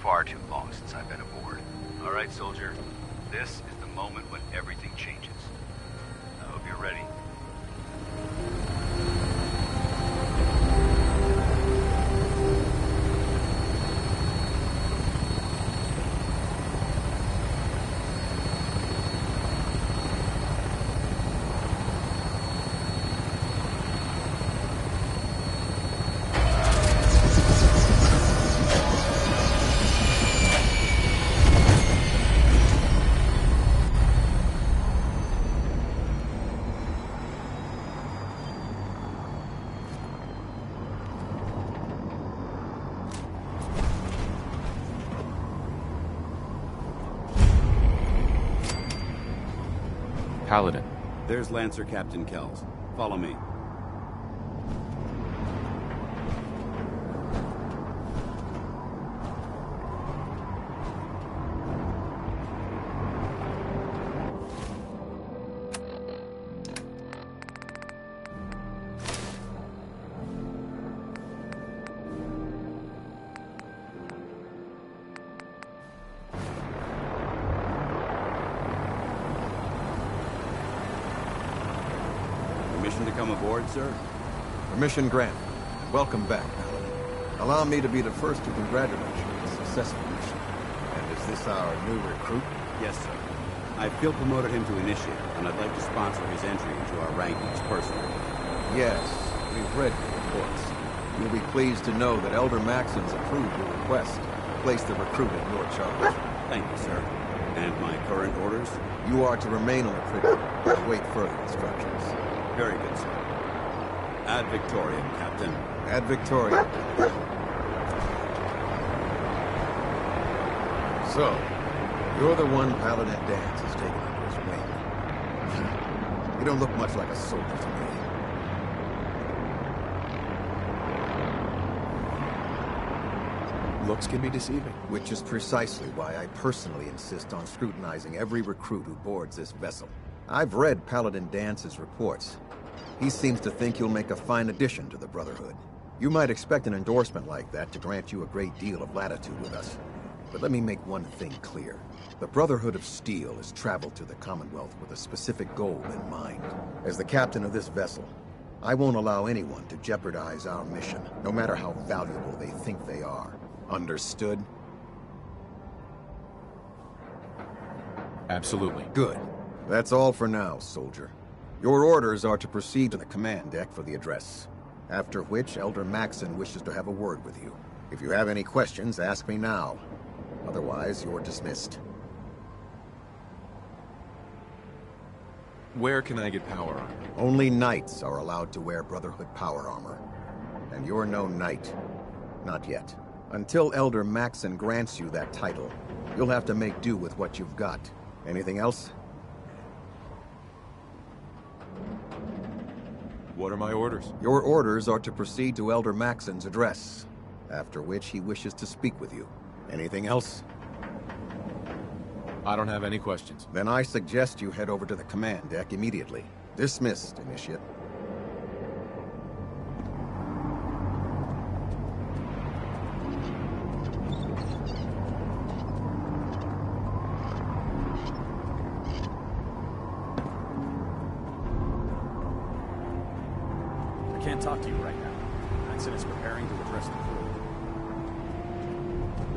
far too long since I've been aboard. All right, soldier. This is the moment when everything changes. I hope you're ready. Paladin. There's Lancer Captain Kells. Follow me. Permission to come aboard, sir? Permission granted. Welcome back, Paladin. Allow me to be the first to congratulate you on a successful mission. And is this our new recruit? Yes, sir. I feel promoted him to initiate, and I'd like to sponsor his entry into our rankings personally. Yes, we've read your reports. You'll be pleased to know that Elder Maxon's approved your request to place the recruit in your charge. Thank you, sir. And my current orders? You are to remain on the frigate and await further instructions. Very good, sir. Ad Victoriam, Captain. Ad Victoriam. So, you're the one Paladin Danse has taken under his wing. You don't look much like a soldier to me. Looks can be deceiving. Which is precisely why I personally insist on scrutinizing every recruit who boards this vessel. I've read Paladin Dance's reports. He seems to think you'll make a fine addition to the Brotherhood. You might expect an endorsement like that to grant you a great deal of latitude with us. But let me make one thing clear. The Brotherhood of Steel has traveled to the Commonwealth with a specific goal in mind. As the captain of this vessel, I won't allow anyone to jeopardize our mission, no matter how valuable they think they are. Understood? Absolutely. Good. That's all for now, soldier. Your orders are to proceed to the command deck for the address. After which, Elder Maxon wishes to have a word with you. If you have any questions, ask me now. Otherwise, you're dismissed. Where can I get power armor? Only knights are allowed to wear Brotherhood power armor. And you're no knight. Not yet. Until Elder Maxon grants you that title, you'll have to make do with what you've got. Anything else? What are my orders? Your orders are to proceed to Elder Maxon's address, after which he wishes to speak with you. Anything else? I don't have any questions. Then I suggest you head over to the command deck immediately. Dismissed, Initiate. I can't talk to you right now. Maxon is preparing to address the crew.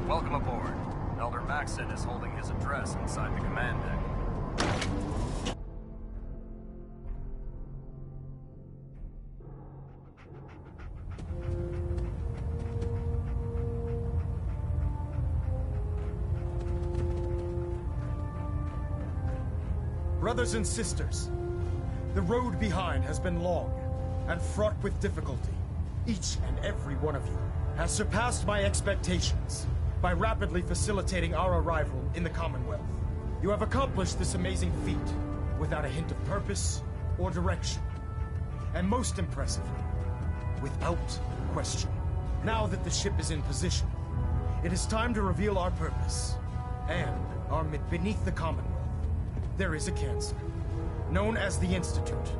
Welcome aboard. Elder Maxon is holding his address inside the command deck. Brothers and sisters, the road behind has been long and fraught with difficulty. Each and every one of you has surpassed my expectations by rapidly facilitating our arrival in the Commonwealth. You have accomplished this amazing feat without a hint of purpose or direction. And most impressively, without question. Now that the ship is in position, it is time to reveal our purpose. And beneath the Commonwealth, there is a cancer, known as the Institute.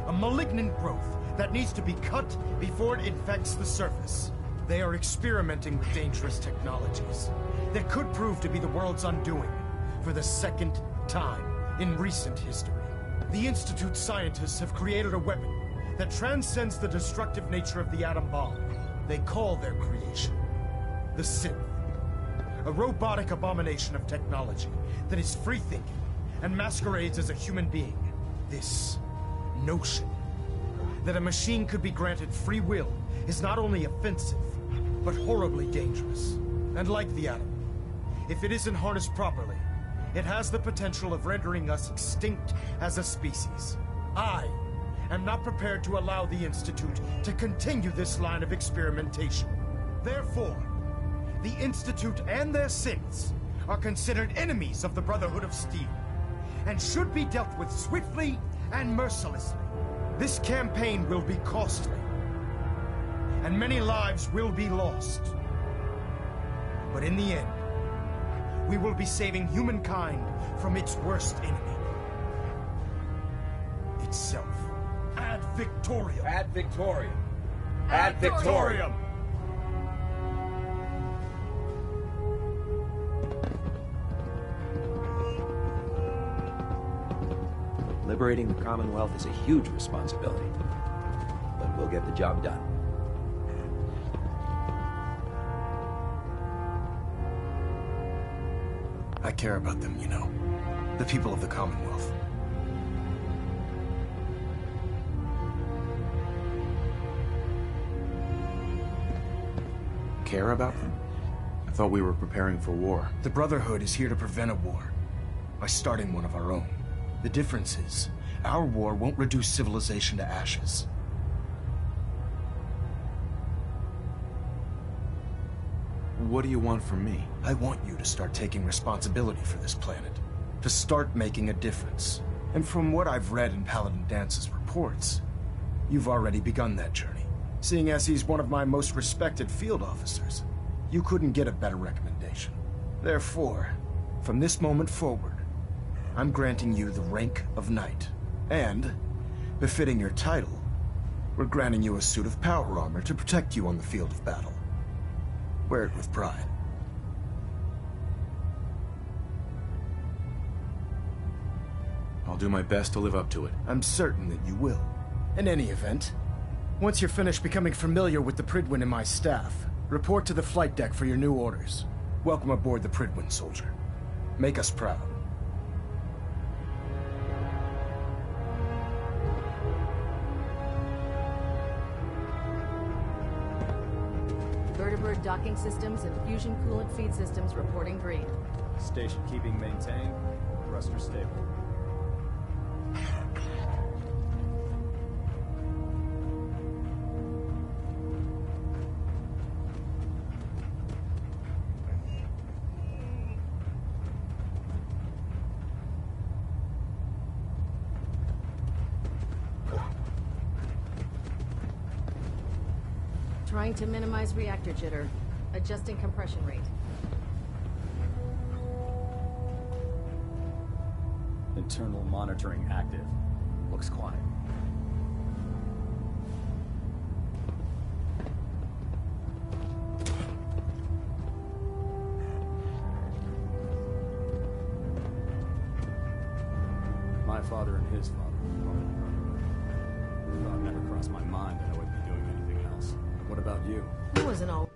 A malignant growth that needs to be cut before it infects the surface. They are experimenting with dangerous technologies, that could prove to be the world's undoing for the second time in recent history. The Institute's scientists have created a weapon that transcends the destructive nature of the atom bomb. They call their creation the Synth. A robotic abomination of technology that is free-thinking and masquerades as a human being. This notion that a machine could be granted free will is not only offensive, but horribly dangerous. And like the atom, if it isn't harnessed properly, it has the potential of rendering us extinct as a species. I am not prepared to allow the Institute to continue this line of experimentation. Therefore, the Institute and their synths are considered enemies of the Brotherhood of Steel, and should be dealt with swiftly and mercilessly. This campaign will be costly, and many lives will be lost. But in the end, we will be saving humankind from its worst enemy. Itself. Ad Victoriam! Ad Victoriam! Ad Victoriam! Liberating the Commonwealth is a huge responsibility, but we'll get the job done. I care about them, you know. The people of the Commonwealth. Care about them? I thought we were preparing for war. The Brotherhood is here to prevent a war by starting one of our own. The difference is, our war won't reduce civilization to ashes. What do you want from me? I want you to start taking responsibility for this planet. To start making a difference. And from what I've read in Paladin Dance's reports, you've already begun that journey. Seeing as he's one of my most respected field officers, you couldn't get a better recommendation. Therefore, from this moment forward, I'm granting you the rank of Knight. And, befitting your title, we're granting you a suit of power armor to protect you on the field of battle. Wear it with pride. I'll do my best to live up to it. I'm certain that you will. In any event, once you're finished becoming familiar with the Pridwin and my staff, report to the flight deck for your new orders. Welcome aboard the Pridwin, soldier. Make us proud. Vertibird docking systems and fusion coolant feed systems reporting green. Station keeping maintained. Thruster stable. Trying to minimize reactor jitter. Adjusting compression rate. Internal monitoring active. Looks quiet. My father and his father were part of the Brotherhood. Thought it never crossed my mind that I would be doing anything else. What about you? It wasn't all.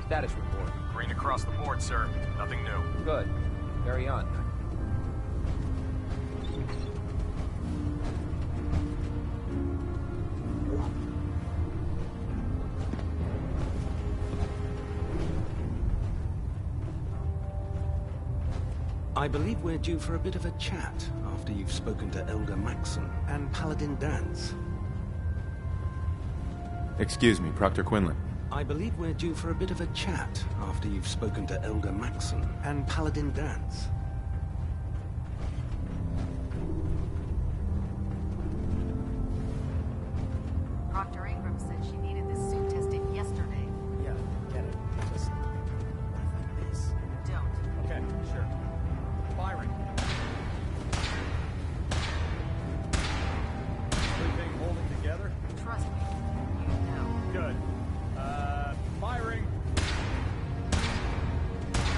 Status report. Green across the board, sir. Nothing new. Good. Carry on. I believe we're due for a bit of a chat after you've spoken to Elder Maxson and Paladin Dance. Excuse me, Proctor Quinlan. I believe we're due for a bit of a chat after you've spoken to Elder Maxson and Paladin Dance. Proctor Ingram said she needed this suit tested yesterday. Yeah, get it. Just... this. Firing. Everything holding together? Trust me. You know. Good. Firing.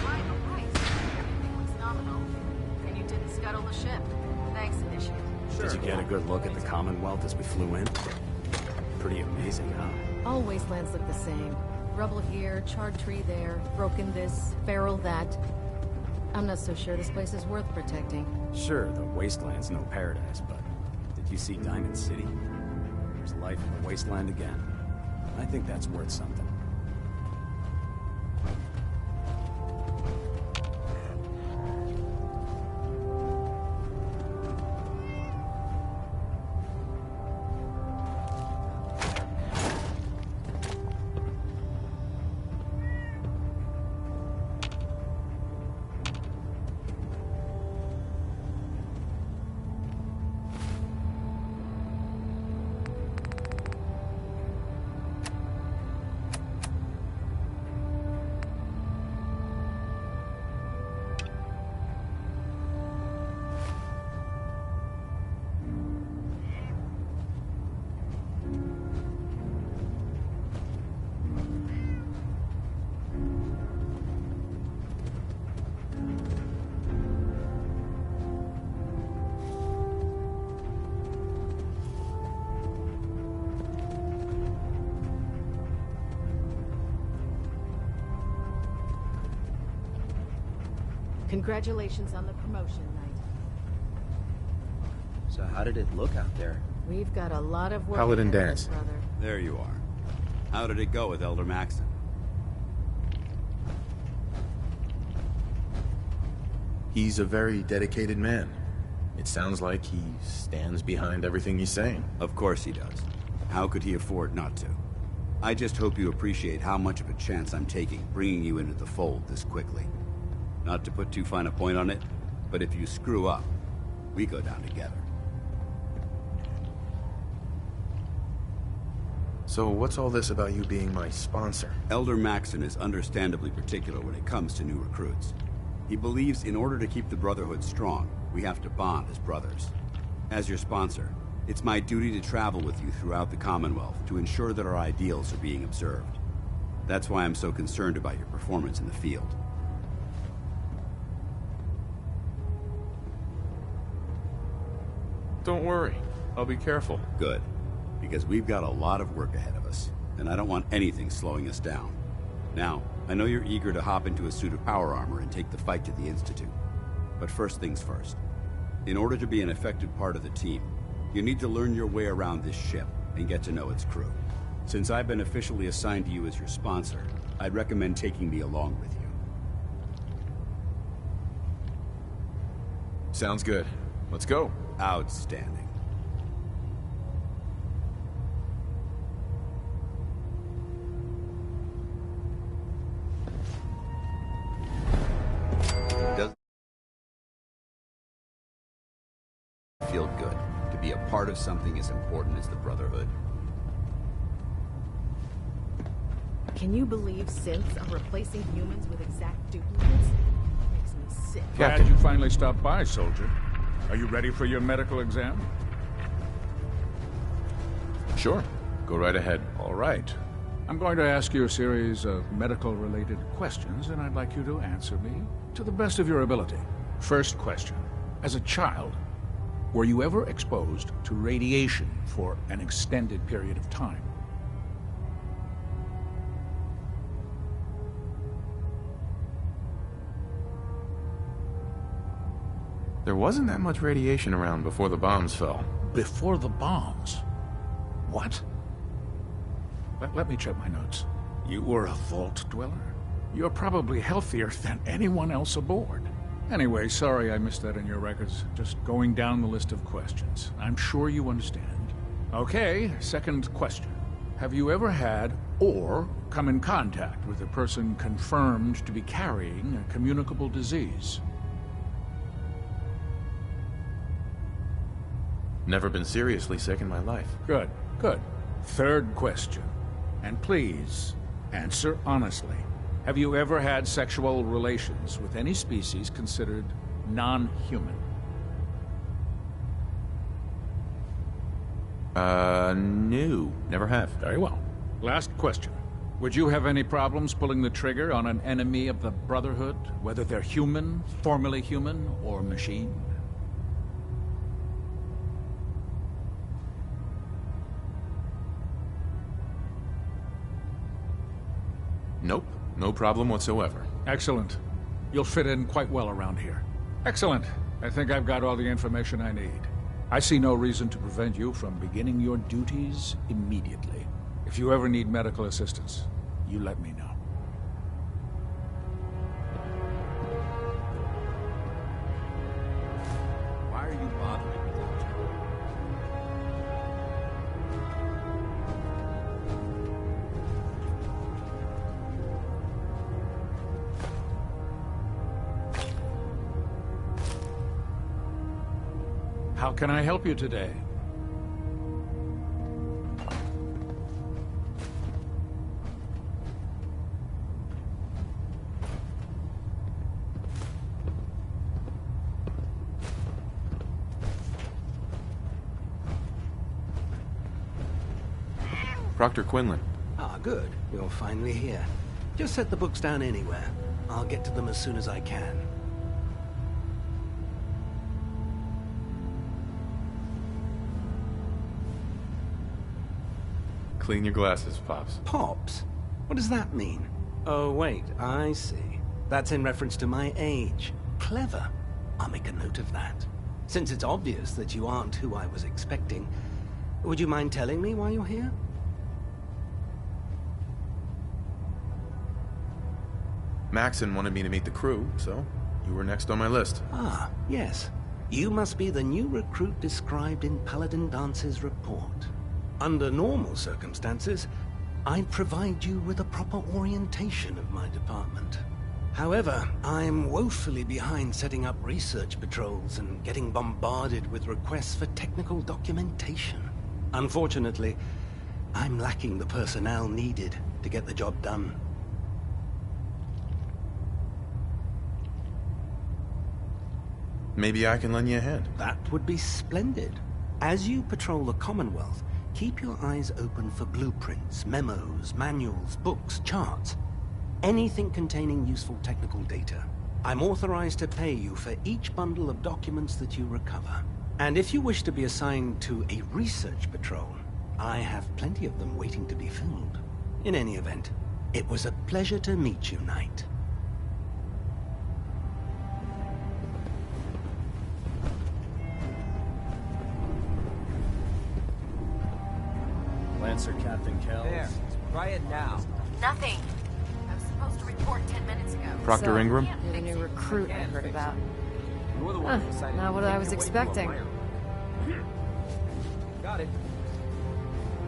Right, all right. Everything looks nominal. And you didn't scuttle the ship. Thanks, Initiate. Did you get a good look at the Commonwealth as we flew in? Pretty amazing, huh? All wastelands look the same. Rubble here, charred tree there, broken this, feral that. I'm not so sure this place is worth protecting. Sure, the wasteland's no paradise, but did you see Diamond City? There's life in the wasteland again. I think that's worth something. Congratulations on the promotion, Knight. So how did it look out there? We've got a lot of work Paladin ahead of dance. us, brother. There you are. How did it go with Elder Maxon? He's a very dedicated man. It sounds like he stands behind everything he's saying. Of course he does. How could he afford not to? I just hope you appreciate how much of a chance I'm taking bringing you into the fold this quickly. Not to put too fine a point on it, but if you screw up, we go down together. So what's all this about you being my sponsor? Elder Maxon is understandably particular when it comes to new recruits. He believes in order to keep the Brotherhood strong, we have to bond as brothers. As your sponsor, it's my duty to travel with you throughout the Commonwealth to ensure that our ideals are being observed. That's why I'm so concerned about your performance in the field. Don't worry. I'll be careful. Good. Because we've got a lot of work ahead of us, and I don't want anything slowing us down. Now, I know you're eager to hop into a suit of power armor and take the fight to the Institute. But first things first. In order to be an effective part of the team, you need to learn your way around this ship and get to know its crew. Since I've been officially assigned to you as your sponsor, I'd recommend taking me along with you. Sounds good. Let's go. Outstanding. Does it feel good to be a part of something as important as the Brotherhood? Can you believe synths are replacing humans with exact duplicates? Makes me sick. Glad you finally stopped by, soldier. Are you ready for your medical exam? Sure. Go right ahead. All right. I'm going to ask you a series of medical-related questions, and I'd like you to answer me to the best of your ability. First question. As a child, were you ever exposed to radiation for an extended period of time? There wasn't that much radiation around before the bombs fell. Before the bombs? What? Let me check my notes. You were a vault dweller? You're probably healthier than anyone else aboard. Anyway, sorry I missed that in your records. Just going down the list of questions. I'm sure you understand. Okay, second question. Have you ever had or come in contact with a person confirmed to be carrying a communicable disease? Never been seriously sick in my life. Good, good. Third question. And please, answer honestly. Have you ever had sexual relations with any species considered non-human? No. Never have. Very well. Last question. Would you have any problems pulling the trigger on an enemy of the Brotherhood, whether they're human, formerly human, or machine? Nope. No problem whatsoever. Excellent. You'll fit in quite well around here. Excellent. I think I've got all the information I need. I see no reason to prevent you from beginning your duties immediately. If you ever need medical assistance, you let me know. Why are you bothering with that? How can I help you today? Proctor Quinlan. Ah, good. You're finally here. Just set the books down anywhere. I'll get to them as soon as I can. Clean your glasses, Pops. Pops? What does that mean? Oh, wait, I see. That's in reference to my age. Clever. I'll make a note of that. Since it's obvious that you aren't who I was expecting, would you mind telling me why you're here? Maxon wanted me to meet the crew, so you were next on my list. Ah, yes. You must be the new recruit described in Paladin Dance's report. Under normal circumstances, I'd provide you with a proper orientation of my department. However, I'm woefully behind setting up research patrols and getting bombarded with requests for technical documentation. Unfortunately, I'm lacking the personnel needed to get the job done. Maybe I can lend you a hand. That would be splendid. As you patrol the Commonwealth, keep your eyes open for blueprints, memos, manuals, books, charts. Anything containing useful technical data. I'm authorized to pay you for each bundle of documents that you recover. And if you wish to be assigned to a research patrol, I have plenty of them waiting to be filled. In any event, it was a pleasure to meet you, Knight. Lancer Captain Kells. There. Try it now. Nothing. I was supposed to report 10 minutes ago. Proctor Ingram? You're the new recruit I heard about. You're the one who decided Not to what make I was your way to a expecting. wire. Got it.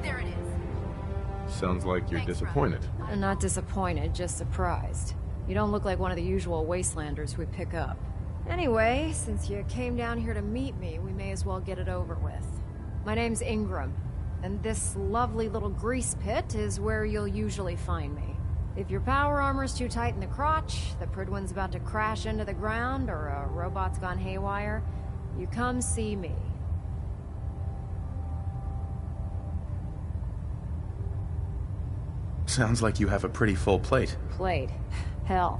There it is. Sounds like you're disappointed. I'm not disappointed, just surprised. You don't look like one of the usual wastelanders we pick up. Anyway, since you came down here to meet me, we may as well get it over with. My name's Ingram, and this lovely little grease pit is where you'll usually find me. If your power armor's too tight in the crotch, the Pridwin's about to crash into the ground, or a robot's gone haywire, you come see me. Sounds like you have a pretty full plate. Plate? Hell,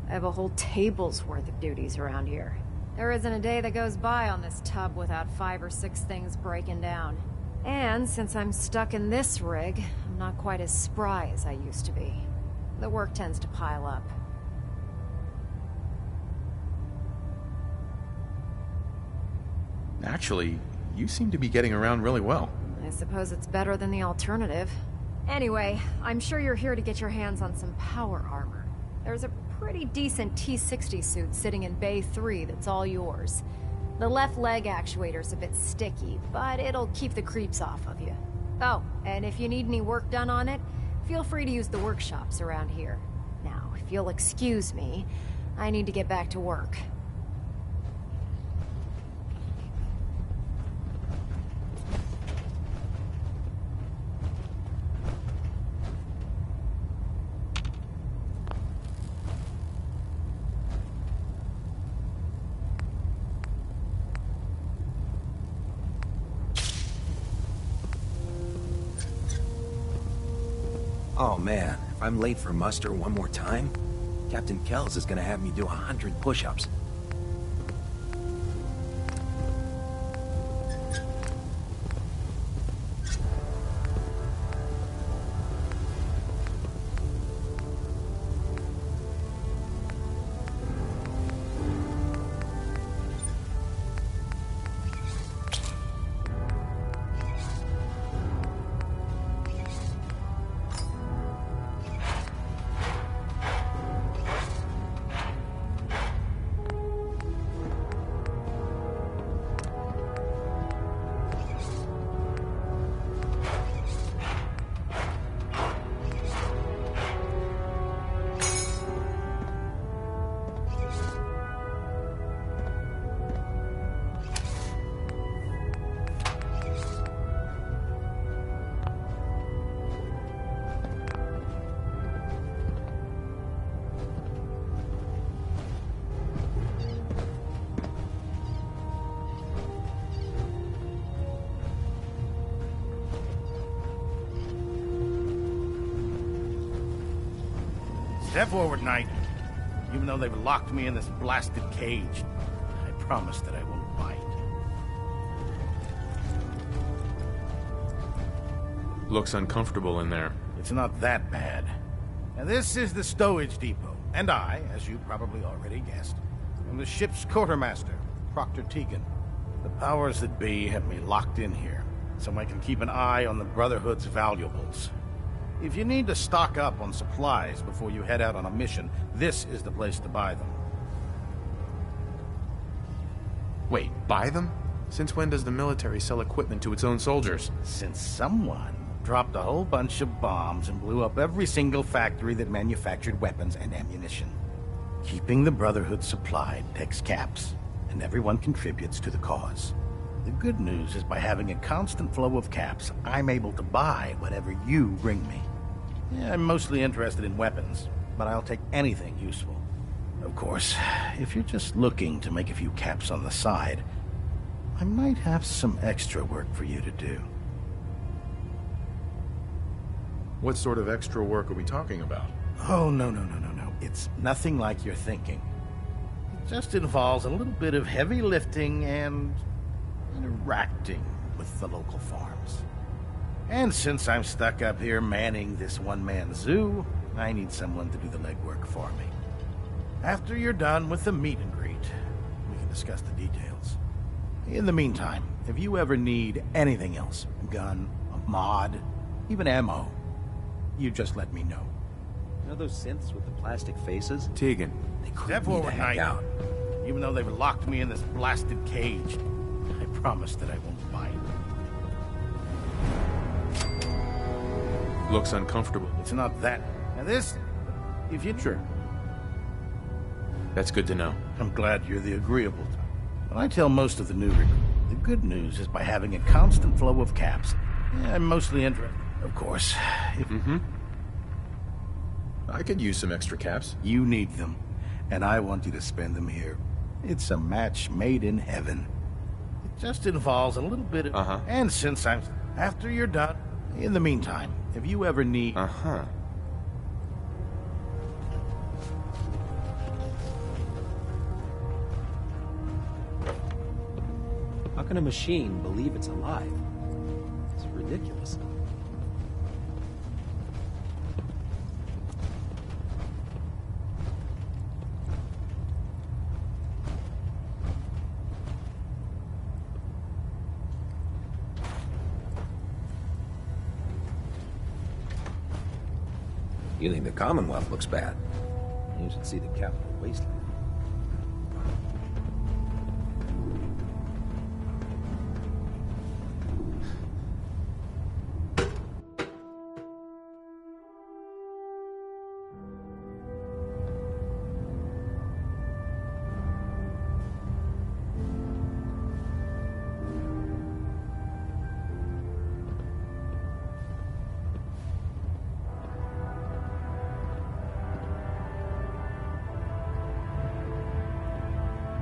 I have a whole table's worth of duties around here. There isn't a day that goes by on this tub without 5 or 6 things breaking down. And since I'm stuck in this rig, I'm not quite as spry as I used to be. The work tends to pile up. Actually, you seem to be getting around really well. I suppose it's better than the alternative. Anyway, I'm sure you're here to get your hands on some power armor. There's a pretty decent T-60 suit sitting in Bay 3 that's all yours. The left leg actuator's a bit sticky, but it'll keep the creeps off of you. Oh, and if you need any work done on it, feel free to use the workshops around here. Now, if you'll excuse me, I need to get back to work. Oh man, if I'm late for muster one more time, Captain Kells is gonna have me do 100 push-ups. Step forward, Knight. Even though they've locked me in this blasted cage, I promise that I won't bite. Looks uncomfortable in there. It's not that bad. Now, this is the stowage depot, and I, as you probably already guessed, am the ship's quartermaster, Proctor Tegan. The powers that be have me locked in here, so I can keep an eye on the Brotherhood's valuables. If you need to stock up on supplies before you head out on a mission, this is the place to buy them. Wait, buy them? Since when does the military sell equipment to its own soldiers? Since someone dropped a whole bunch of bombs and blew up every single factory that manufactured weapons and ammunition. Keeping the Brotherhood supplied takes caps, and everyone contributes to the cause. The good news is by having a constant flow of caps, I'm able to buy whatever you bring me. Yeah, I'm mostly interested in weapons, but I'll take anything useful. Of course, if you're just looking to make a few caps on the side, I might have some extra work for you to do. What sort of extra work are we talking about? Oh, no. It's nothing like you're thinking. It just involves a little bit of heavy lifting and interacting with the local farms. And since I'm stuck up here manning this one-man zoo, I need someone to do the legwork for me. After you're done with the meet and greet, we can discuss the details. In the meantime, if you ever need anything else, a gun, a mod, even ammo, you just let me know. You know those synths with the plastic faces? Tegan. They Step creep me the forward, heck Knight. out. Even though they've locked me in this blasted cage, I promise that I won't bite. Looks uncomfortable. It's not that. Now this, if you're sure. That's good to know. I'm glad you're the agreeable type. But I tell most of the new recruits, the good news is by having a constant flow of caps. Yeah, I'm mostly interested. Of course. I could use some extra caps. You need them, and I want you to spend them here. It's a match made in heaven. It just involves a little bit of... And since I'm... After you're done, in the meantime, if you ever need... How can a machine believe it's alive? It's ridiculous. You think the Commonwealth looks bad? You should see the capital wasteland.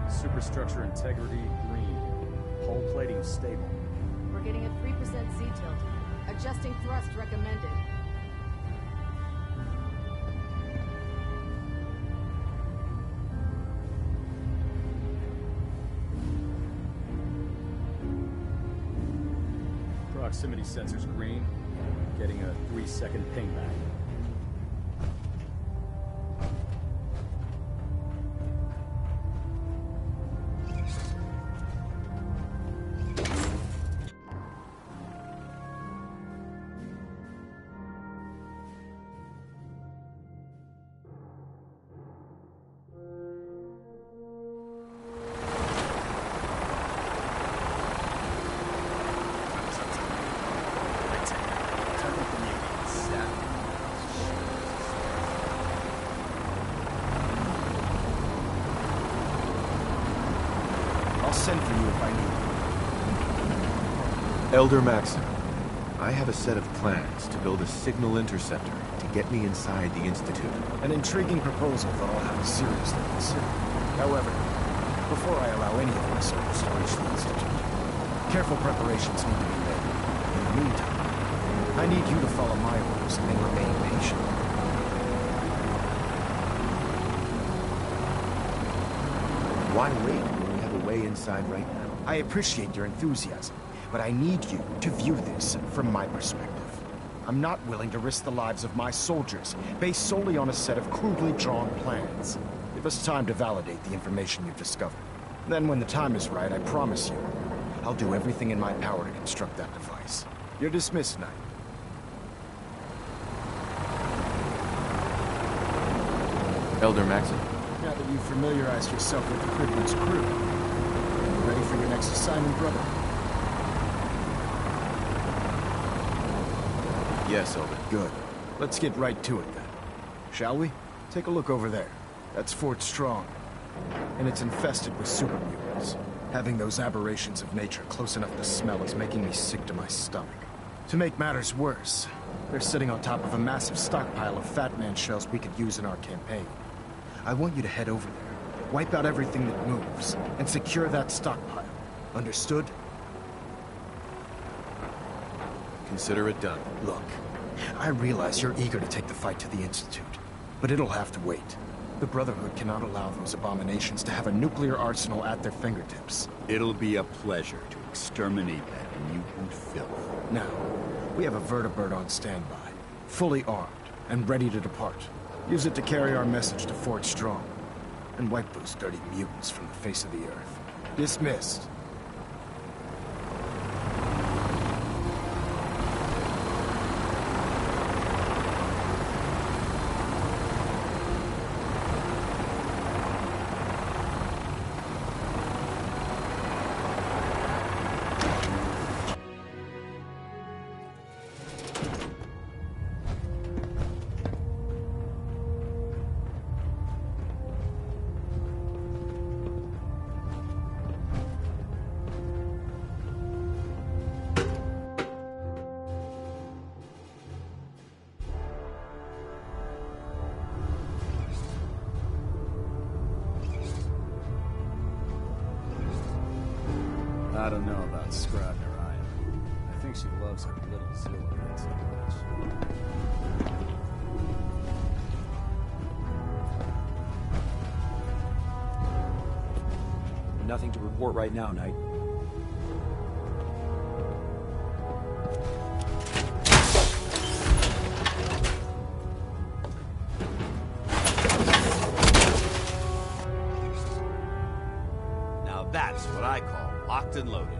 Superstructure integrity green. Hull plating stable. We're getting a 3% Z tilt. Adjusting thrust recommended. proximity sensor's green. Getting a 3-second ping back. I'll send for you if I need you. Elder Maxim, I have a set of plans to build a signal interceptor to get me inside the Institute. An intriguing proposal that I'll have to seriously consider. However, before I allow any of my soldiers to reach the Institute, careful preparations need to be made. In the meantime, I need you to follow my orders and remain patient. Why wait when we have a way inside right now? I appreciate your enthusiasm, but I need you to view this from my perspective. I'm not willing to risk the lives of my soldiers based solely on a set of crudely drawn plans. Give us time to validate the information you've discovered. Then when the time is right, I promise you, I'll do everything in my power to construct that device. You're dismissed, Knight. Elder Maxim. Now that you've familiarized yourself with the Cryptid's crew, you ready for your next assignment, brother? Yes, Elder. Good. Let's get right to it then. Shall we? Take a look over there. That's Fort Strong. And it's infested with super mutants. Having those aberrations of nature close enough to smell is making me sick to my stomach. To make matters worse, they're sitting on top of a massive stockpile of Fat Man shells we could use in our campaign. I want you to head over there, wipe out everything that moves, and secure that stockpile. Understood? Consider it done. Look, I realize you're eager to take the fight to the Institute, but it'll have to wait. The Brotherhood cannot allow those abominations to have a nuclear arsenal at their fingertips. It'll be a pleasure to exterminate that mutant filth. Now, we have a vertibird on standby, fully armed, and ready to depart. Use it to carry our message to Fort Strong, and wipe those dirty mutants from the face of the earth. Dismissed. I don't know about Scribner either. I think she loves her little Zilla too much. Nothing to report right now, Knight. Now that's what I call locked and loaded.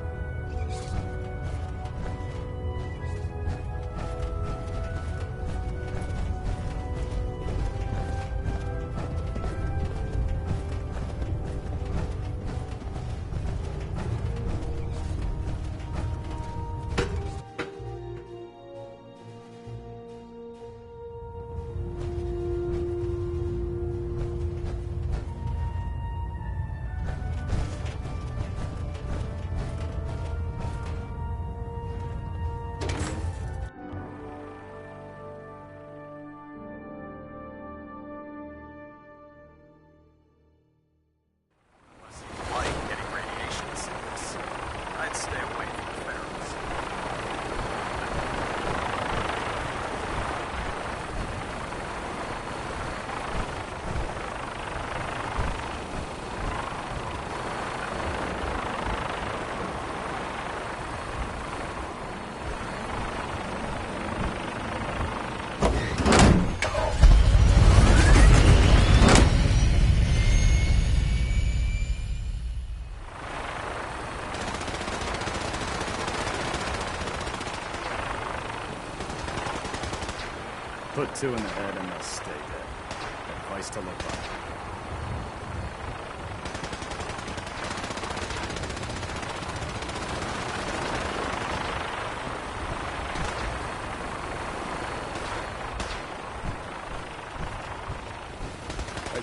put two in the head and they'll stay dead. Advice to look up.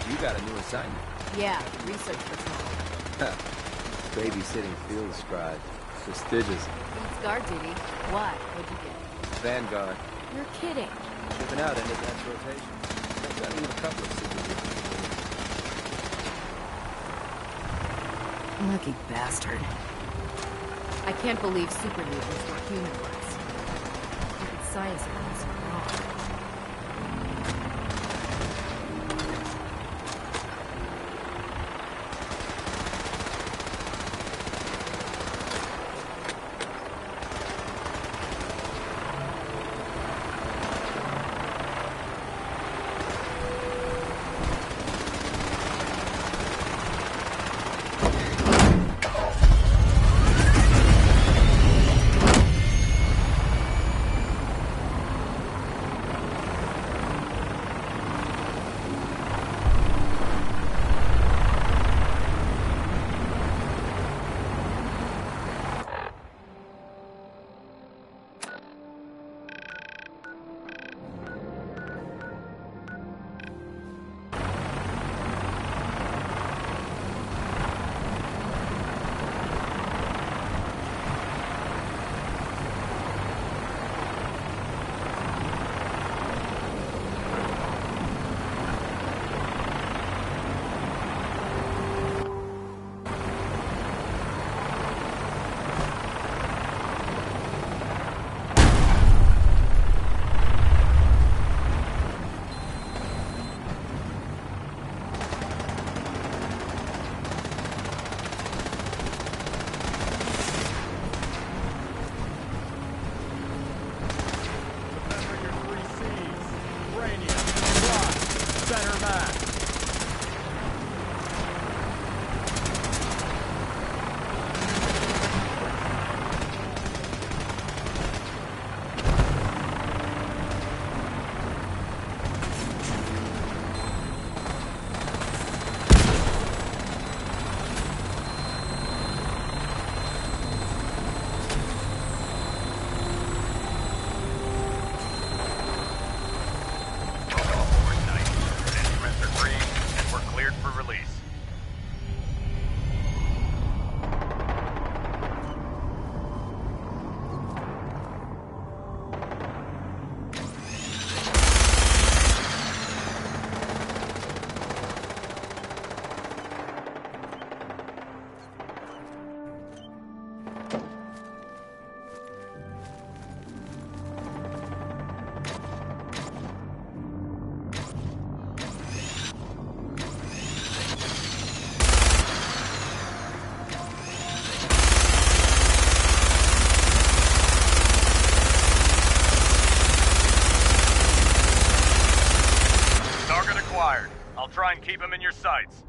You got a new assignment. Yeah, research personnel. Babysitting field scribe. Prestigious. It's guard duty. What? What'd you get? Vanguard. You're kidding. Shipping out end of that rotation. I've got to leave a couple of signatures. Lucky bastard. I can't believe super mutants were human ones. Stupid science was wrong. Try and keep him in your sights.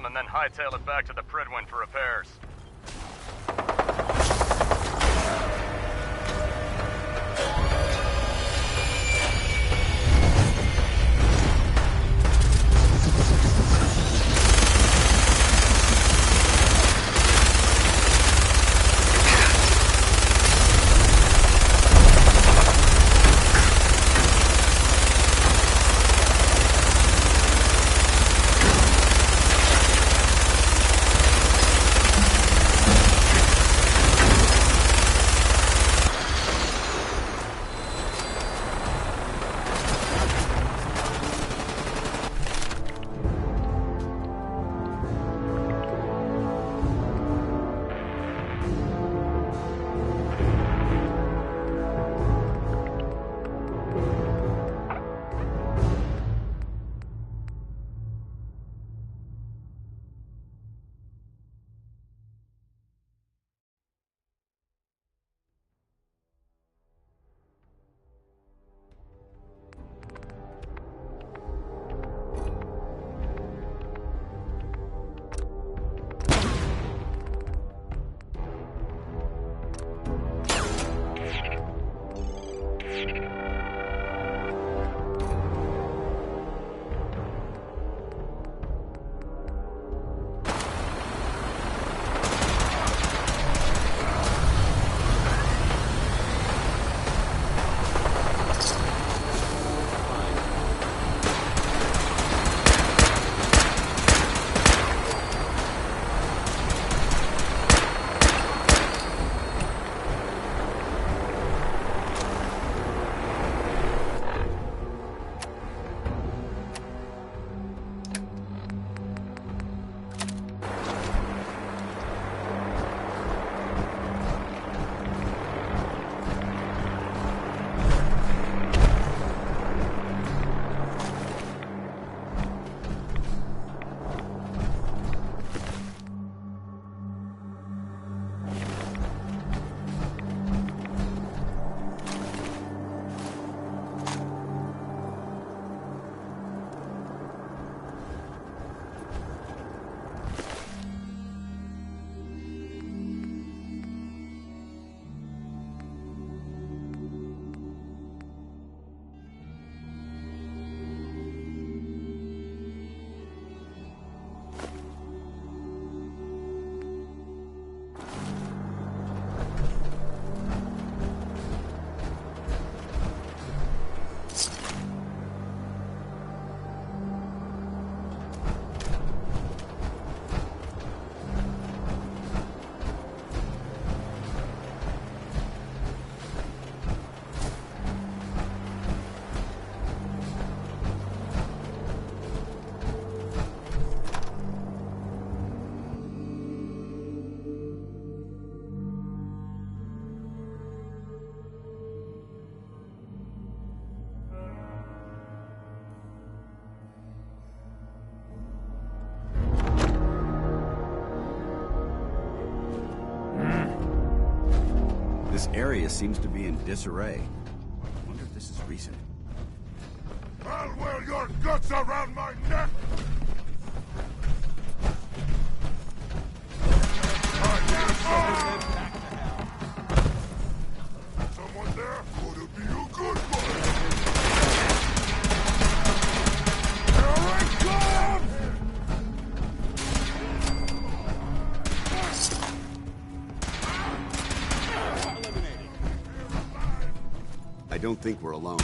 And then hightail it back to the Pridwin for repairs. area seems to be in disarray. I wonder if this is recent. I'll wear your guts around my neck! Someone there? Could it be a good one? Here it comes! I don't think we're alone.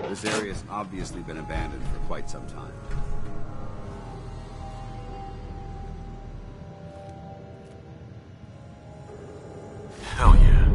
This area's obviously been abandoned for quite some time. Hell yeah.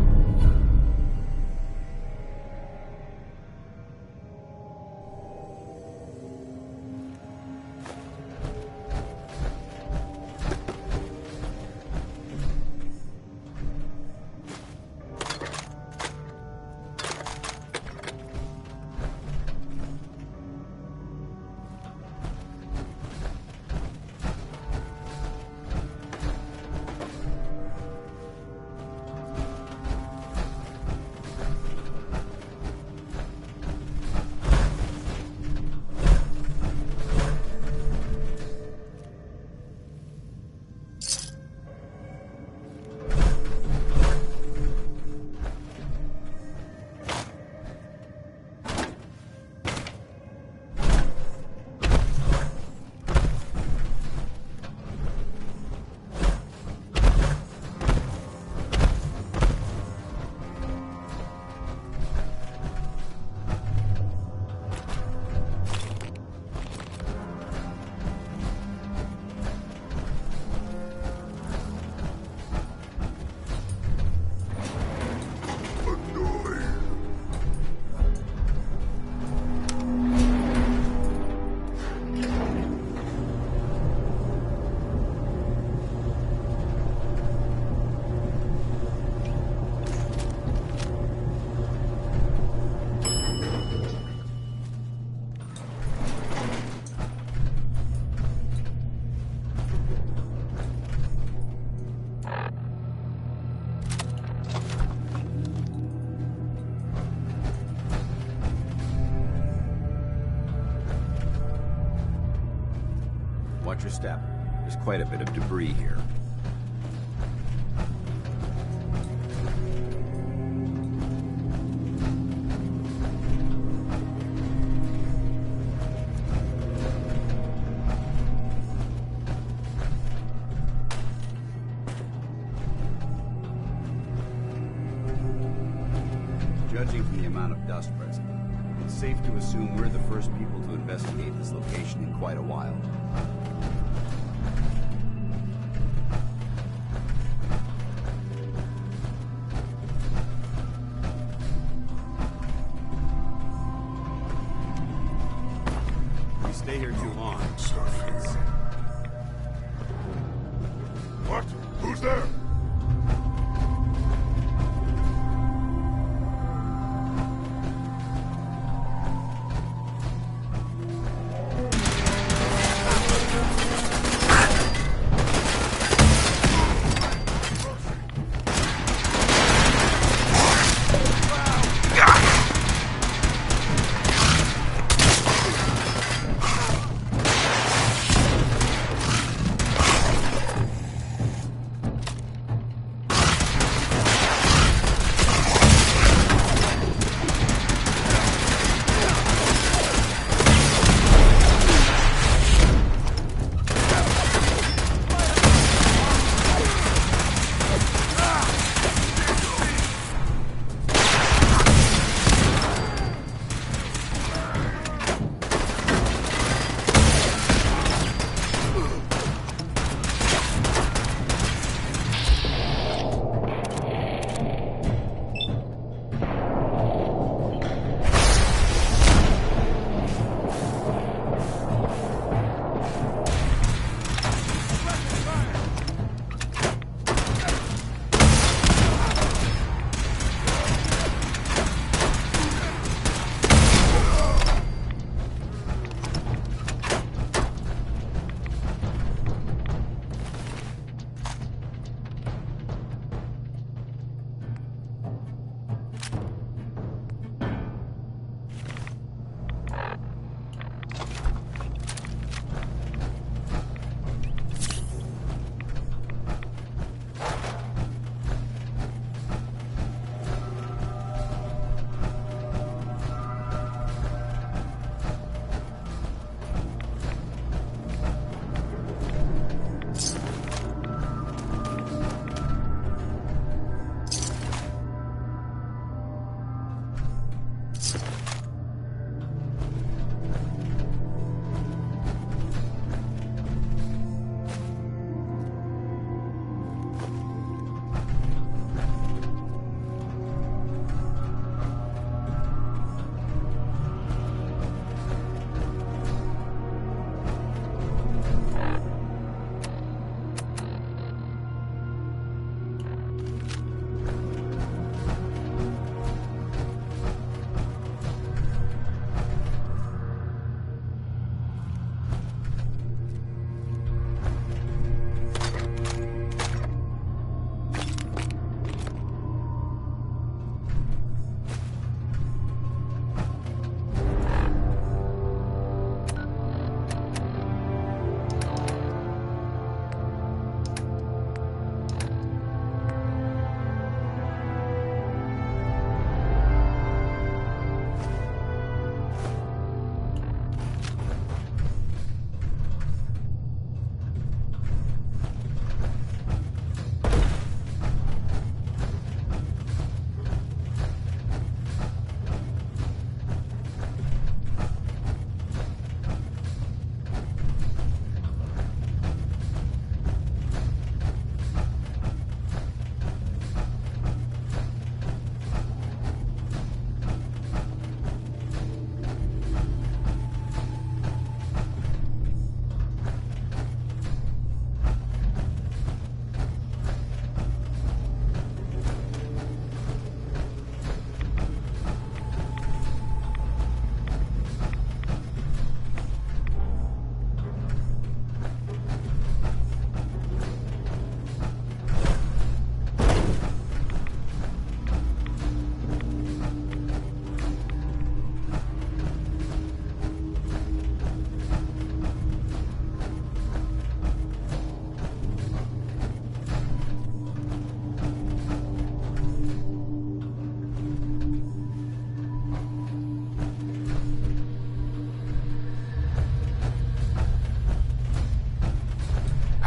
Watch your step. There's quite a bit of debris here. Judging from the amount of dust present, it's safe to assume we're the first people to investigate this location in quite a while. If you stay here too long, What? Who's there?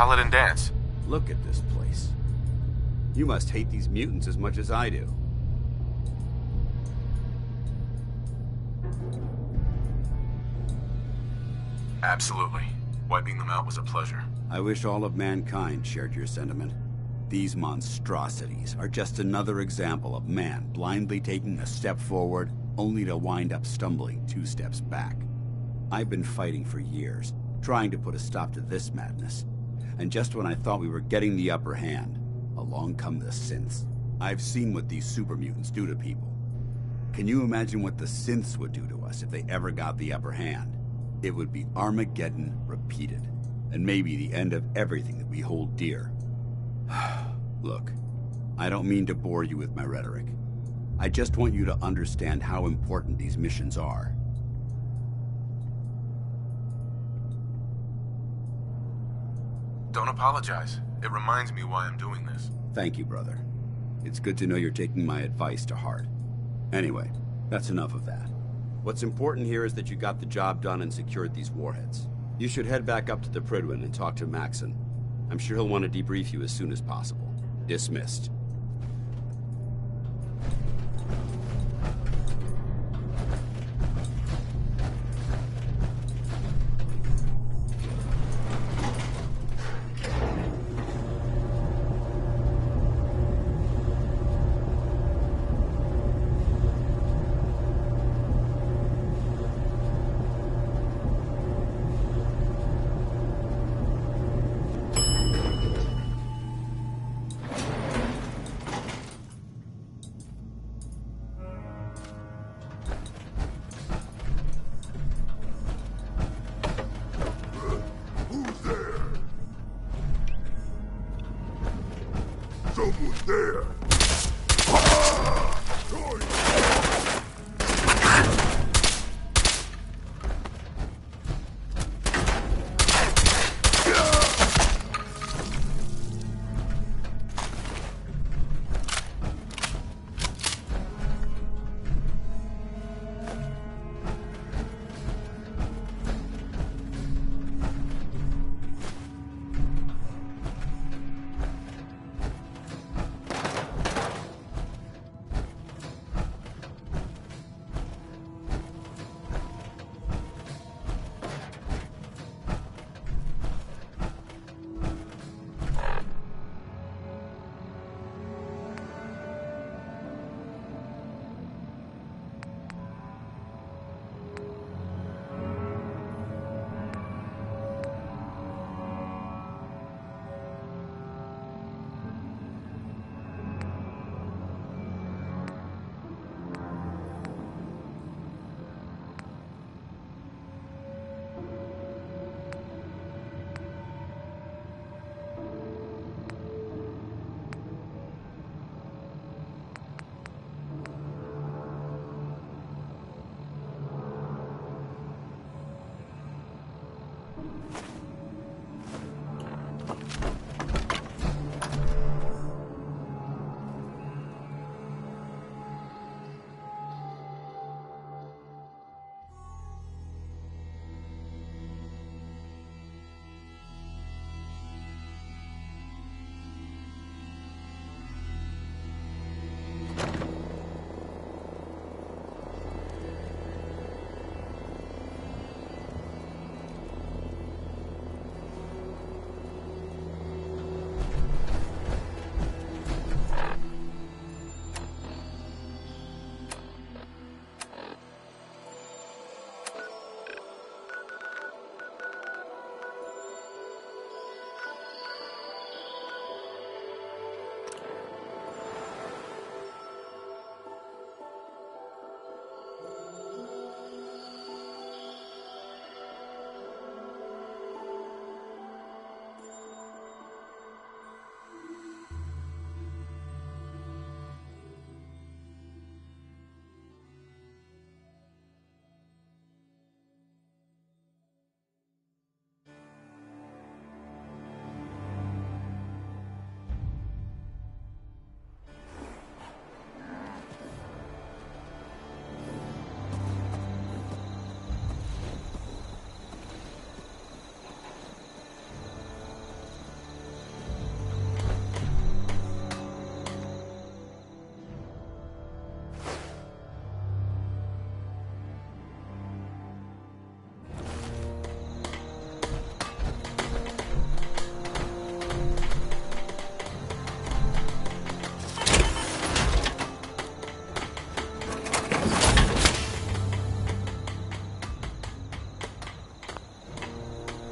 Paladin Dance. Look at this place. You must hate these mutants as much as I do. Absolutely. Wiping them out was a pleasure. I wish all of mankind shared your sentiment. These monstrosities are just another example of man blindly taking a step forward, only to wind up stumbling 2 steps back. I've been fighting for years, trying to put a stop to this madness. And just when I thought we were getting the upper hand, along come the synths. I've seen what these super mutants do to people. Can you imagine what the synths would do to us if they ever got the upper hand? It would be Armageddon repeated, and maybe the end of everything that we hold dear. Look, I don't mean to bore you with my rhetoric. I just want you to understand how important these missions are. Don't apologize. It reminds me why I'm doing this. Thank you, brother. It's good to know you're taking my advice to heart. Anyway, that's enough of that. What's important here is that you got the job done and secured these warheads. You should head back up to the Prydwen and talk to Maxon. I'm sure he'll want to debrief you as soon as possible. Dismissed. Someone's there!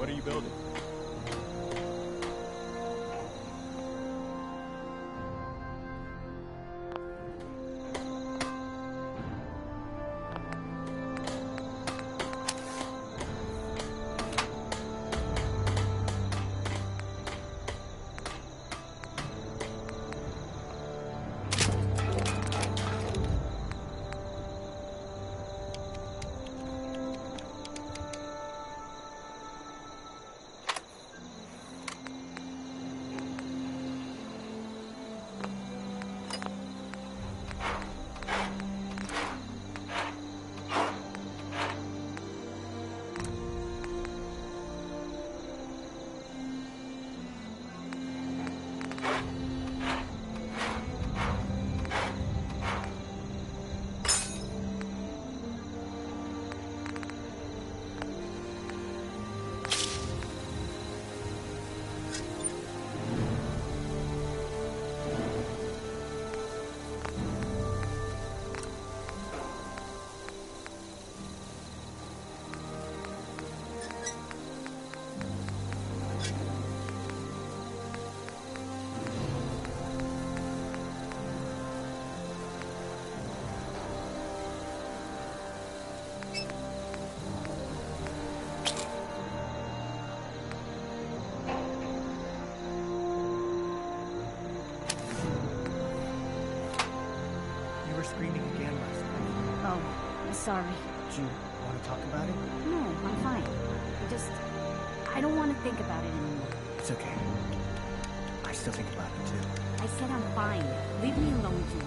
What are you building? Screaming again last night. Oh, I'm sorry. Do you want to talk about it? No, I'm fine. I don't want to think about it anymore. It's okay. I still think about it too. I said I'm fine. Leave me alone, Julie.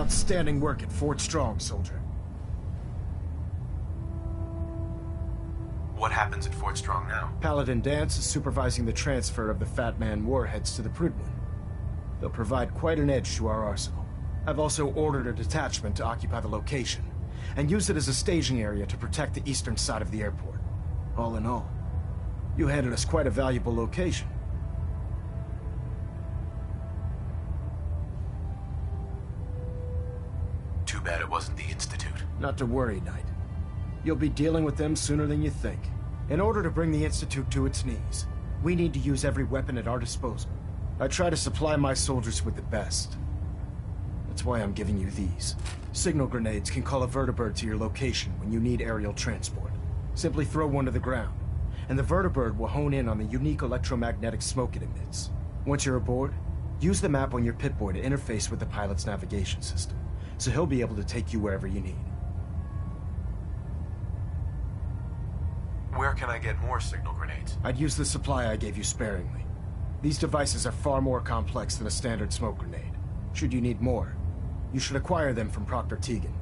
Outstanding work at Fort Strong, soldier. What happens at Fort Strong now? Paladin Dance is supervising the transfer of the Fat Man warheads to the Prydwen. They'll provide quite an edge to our arsenal. I've also ordered a detachment to occupy the location, and use it as a staging area to protect the eastern side of the airport. All in all, you handed us quite a valuable location. Too bad it wasn't the Institute. Not to worry, Knight. You'll be dealing with them sooner than you think. In order to bring the Institute to its knees, we need to use every weapon at our disposal. I try to supply my soldiers with the best. That's why I'm giving you these. Signal grenades can call a vertibird to your location when you need aerial transport. Simply throw one to the ground, and the vertibird will hone in on the unique electromagnetic smoke it emits. Once you're aboard, use the map on your Pip-Boy to interface with the pilot's navigation system, so he'll be able to take you wherever you need. Where can I get more signal grenades? I'd use the supply I gave you sparingly. These devices are far more complex than a standard smoke grenade. Should you need more, you should acquire them from Proctor Teagan.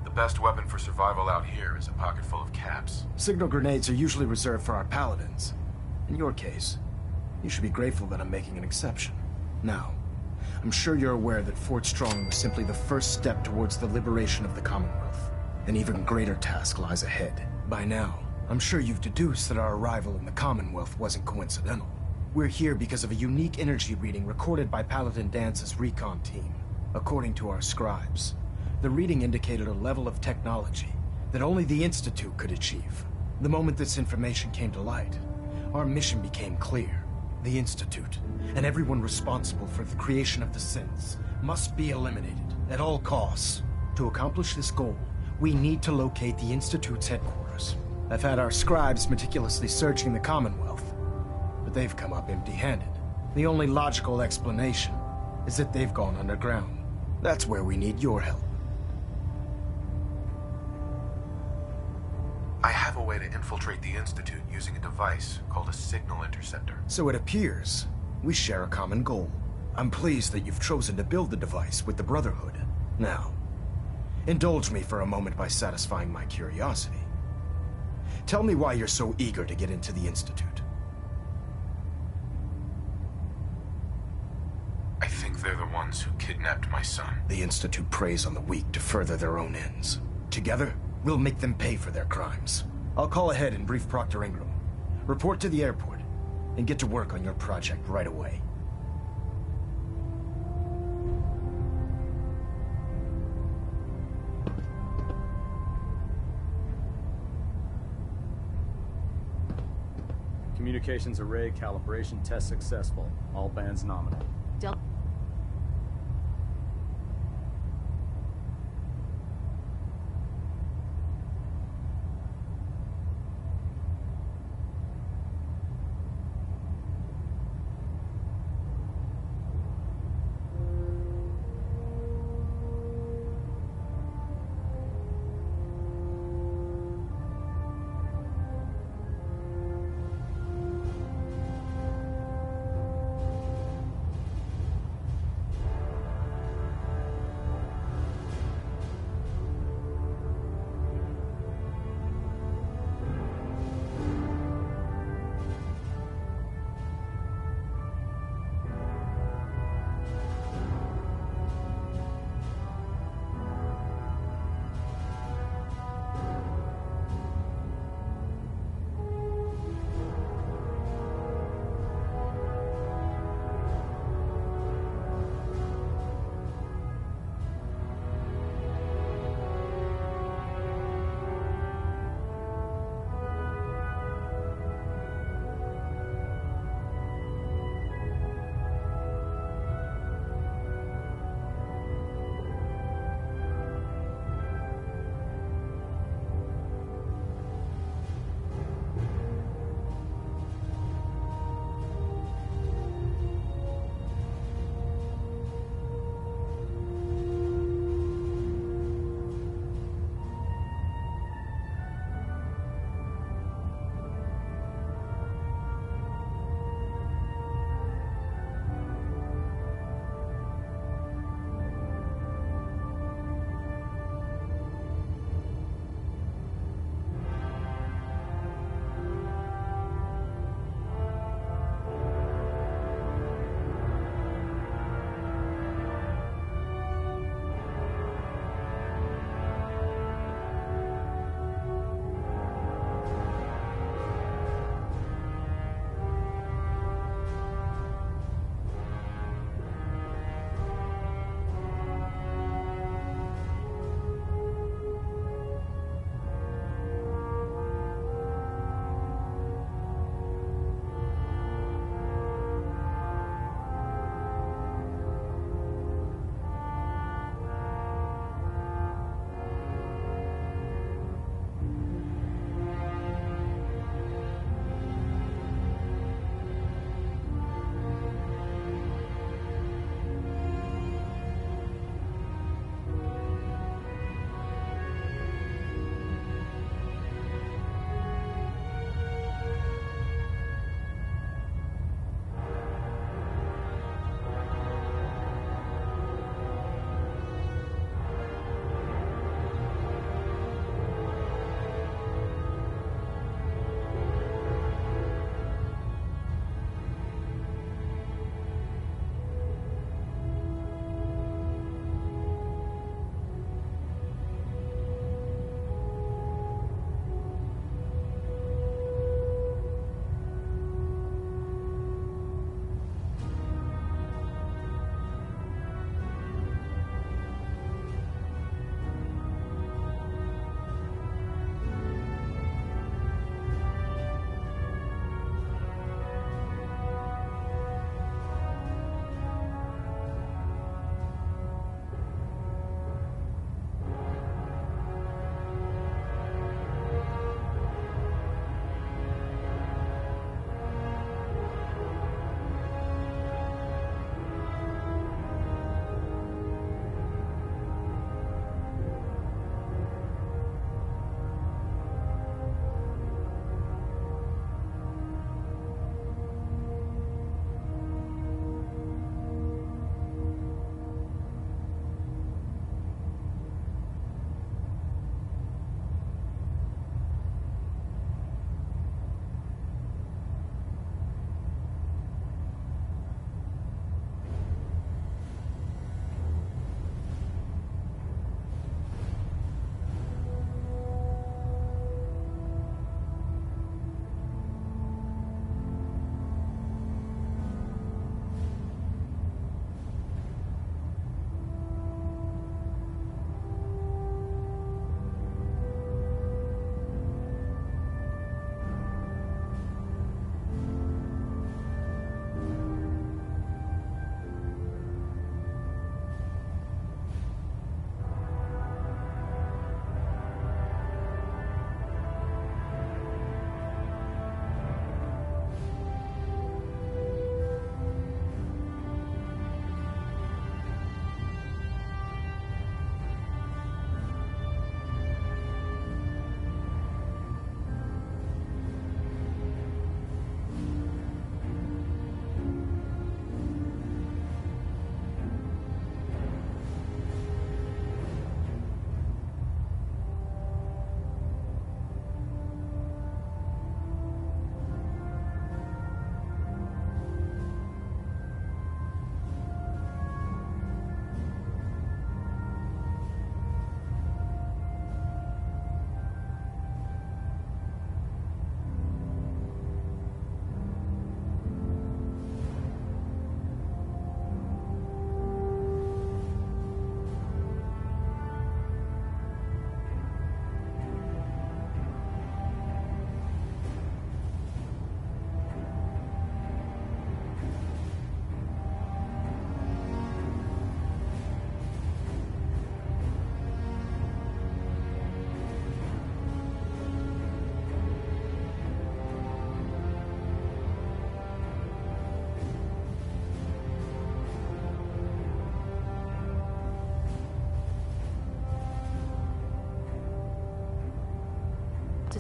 The best weapon for survival out here is a pocket full of caps. Signal grenades are usually reserved for our paladins. In your case, you should be grateful that I'm making an exception. Now, I'm sure you're aware that Fort Strong was simply the first step towards the liberation of the Commonwealth. An even greater task lies ahead. By now, I'm sure you've deduced that our arrival in the Commonwealth wasn't coincidental. We're here because of a unique energy reading recorded by Paladin Dance's recon team. According to our scribes, the reading indicated a level of technology that only the Institute could achieve. The moment this information came to light, our mission became clear. The Institute, and everyone responsible for the creation of the synths, must be eliminated at all costs. To accomplish this goal, we need to locate the Institute's headquarters. I've had our scribes meticulously searching the Commonwealth, but they've come up empty-handed. The only logical explanation is that they've gone underground. That's where we need your help. I have a way to infiltrate the Institute using a device called a signal interceptor. So it appears we share a common goal. I'm pleased that you've chosen to build the device with the Brotherhood. Now, indulge me for a moment by satisfying my curiosity. Tell me why you're so eager to get into the Institute. I think they're the ones who kidnapped my son. The Institute preys on the weak to further their own ends. Together, we'll make them pay for their crimes. I'll call ahead and brief Proctor Ingram. Report to the airport, and get to work on your project right away. Communications array calibration test successful. All bands nominal.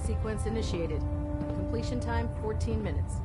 sequence initiated. Completion time 14 minutes.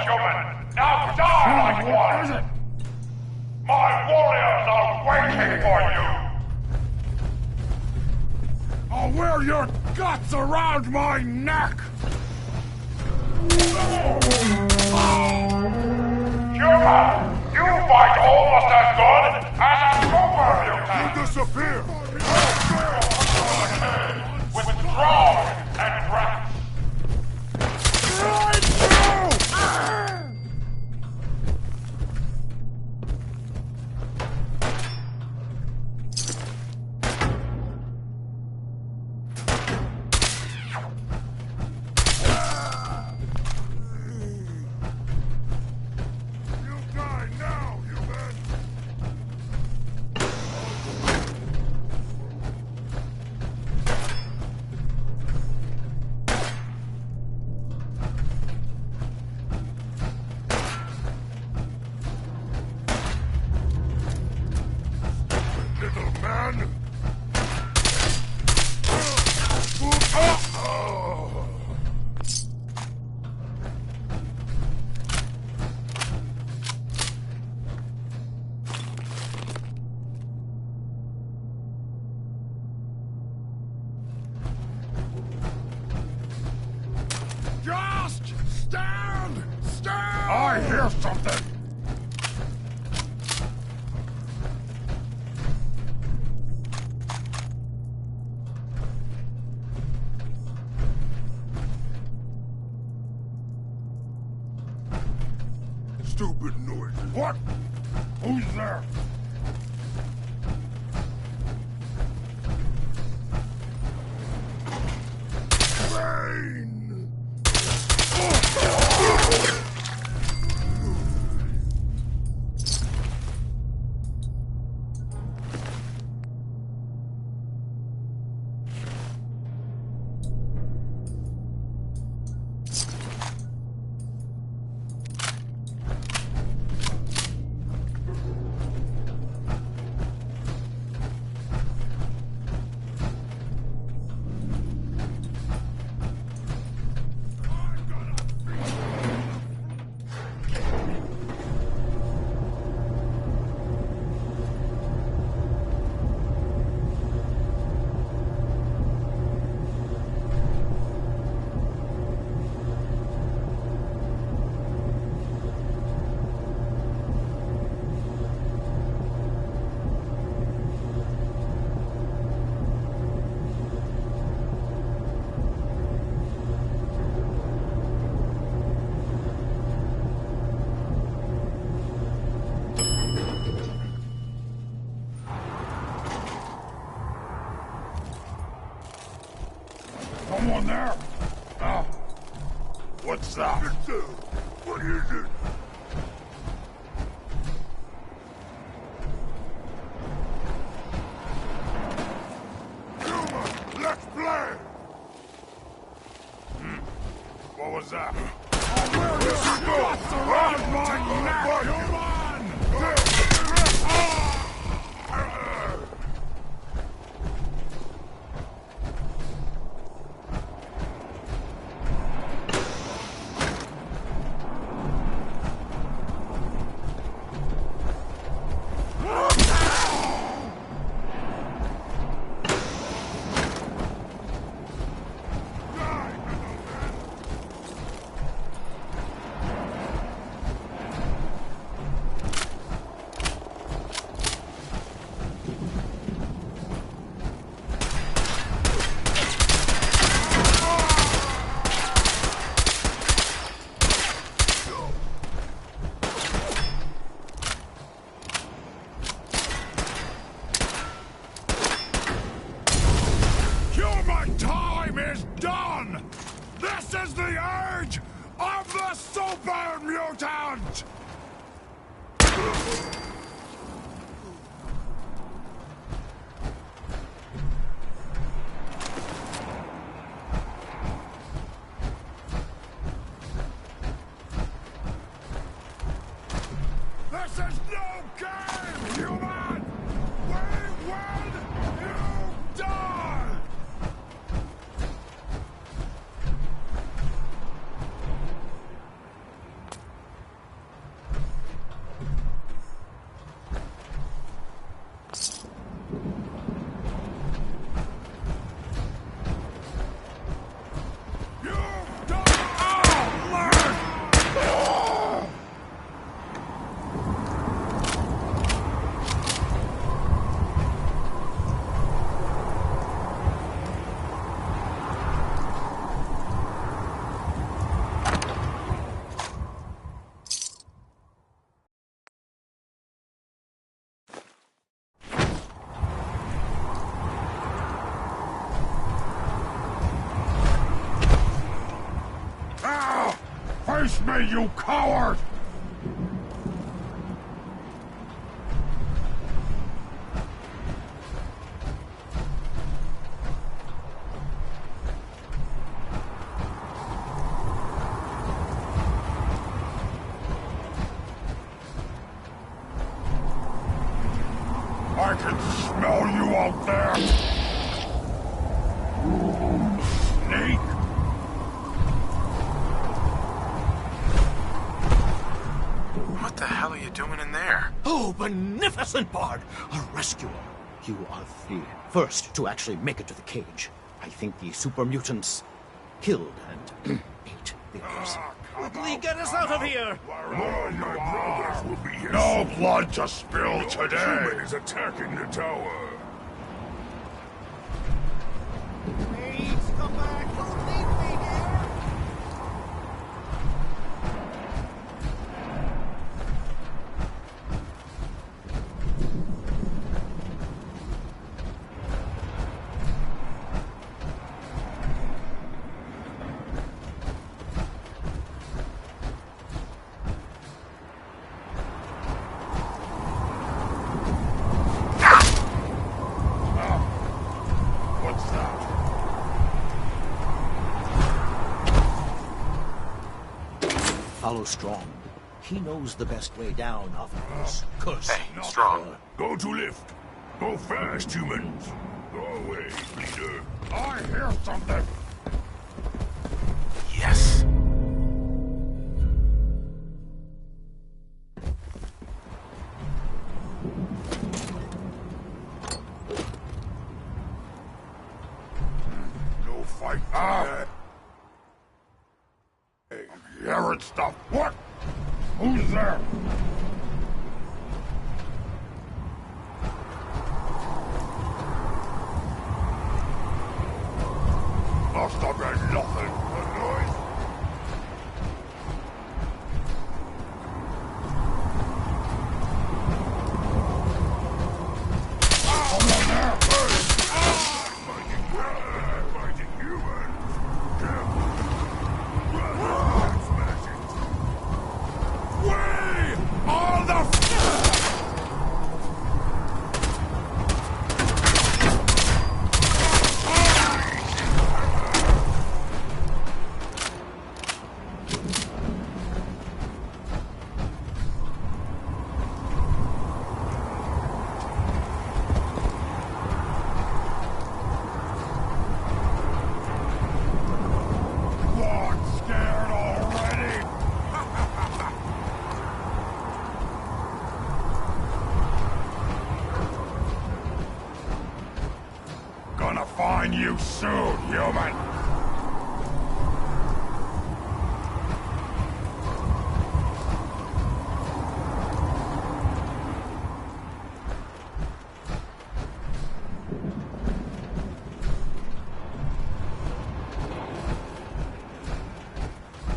human! Now die like one! My warriors are waiting for you! I'll wear your guts around my neck! Human! You fight almost as good as a super mutant! You disappear! With strong and breath! Just stand still! I hear something! Stupid noises. What? Who's there? Someone there? What's that? What is it? Human, let's play! What was that? I'll wear this guts around my neck, human! Face me, you coward! I can smell you out there! Snake! What the hell are you doing in there? Oh, beneficent Bard! A rescuer. You are the first to actually make it to the cage. I think the super mutants killed and ate the others. Quickly get us out of here! Your brothers will be here. No blood to spill today! Human is attacking the tower. Please come back! Don't leave me here! What's that? Follow Strong. He knows the best way down off of this cursed Strong. Go to lift. Go fast, humans. Go away, leader. I hear something. Yes. No fight. Hey, I'm hearing stuff. What? Who's there? Must have been nothing. A noise? Someone there! Fighting humans! We are the... What? Scared already? Gonna find you soon, human!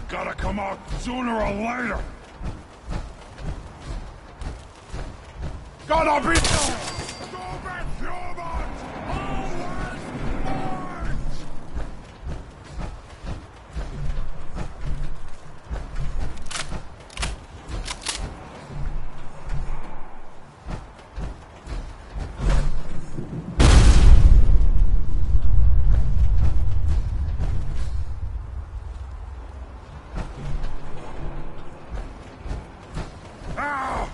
Gotta come out sooner or later! Gotta be... Stupid humans! Always fight! Ah!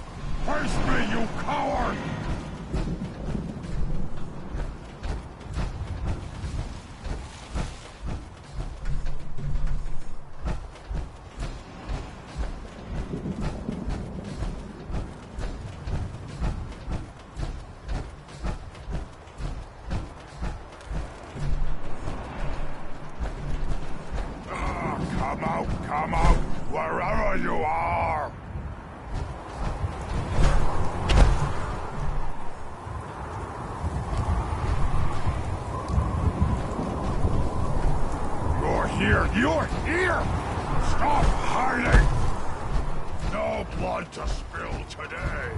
Face me, you coward! Ah, come out, wherever you are! You're here! You're here! Stop hiding! No blood to spill today!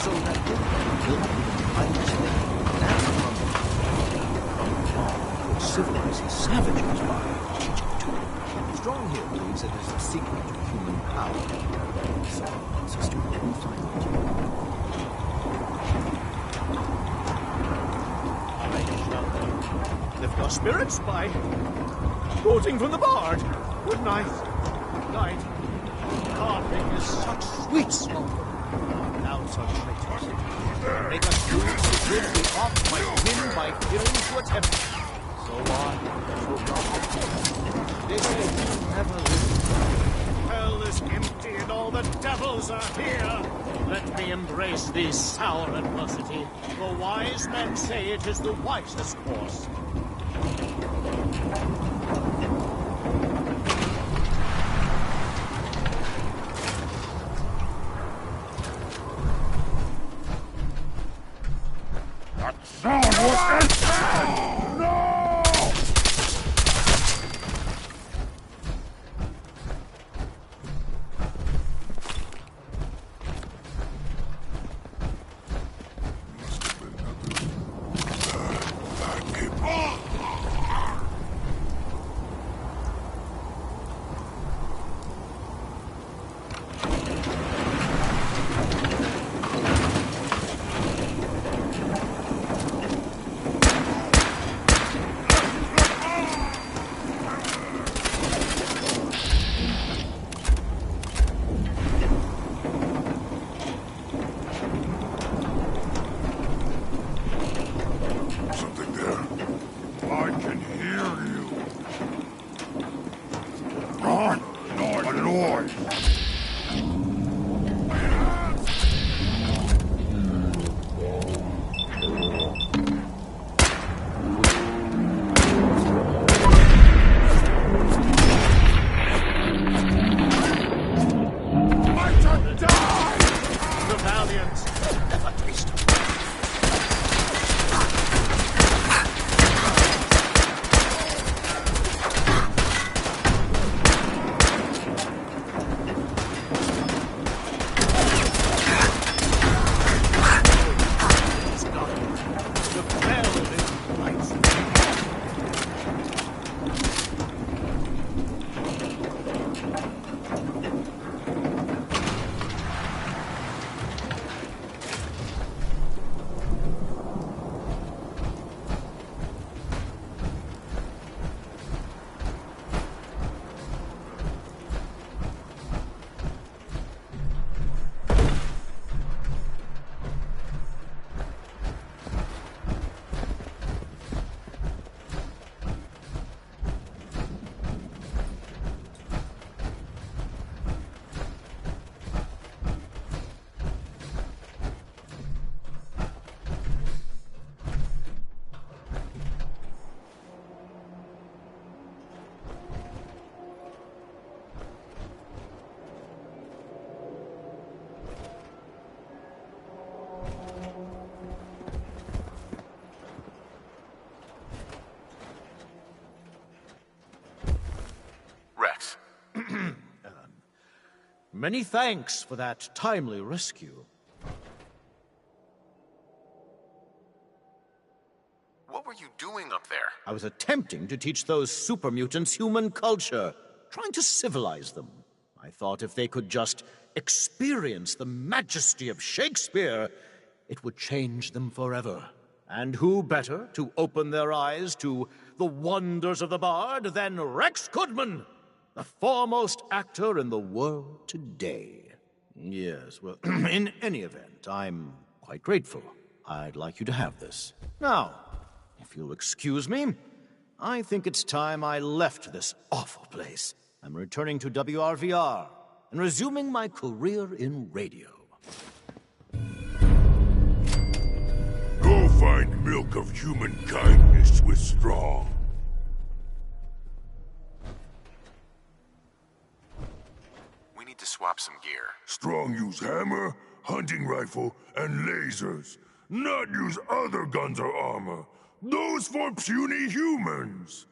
so that they will understand. That's from civilize his savages by teaching it to them. Strong here believes it is the secret to human power. So wants us to go and find it. I shall lift our spirits by quoting from the bard. Good night. Good night. Carving is such sweet smoke. Our doubts are traitors. Make us choose to live the off might win by fearing to attempt. So on, so on. They say never live. Hell is empty and all the devils are here. Let me embrace this sour adversity. The wise men say it is the wisest course. Sound was insane! No! Many thanks for that timely rescue. What were you doing up there? I was attempting to teach those super mutants human culture, trying to civilize them. I thought if they could just experience the majesty of Shakespeare, it would change them forever. And who better to open their eyes to the wonders of the bard than Rex Goodman, the foremost actor in the world today. Yes, well, in any event, I'm quite grateful. I'd like you to have this. Now, if you'll excuse me, I think it's time I left this awful place. I'm returning to WRVR and resuming my career in radio. Go find milk of human kindness with Strong. We need to swap some gear. Strong use hammer, hunting rifle, and lasers. Not use other guns or armor. Those for puny humans.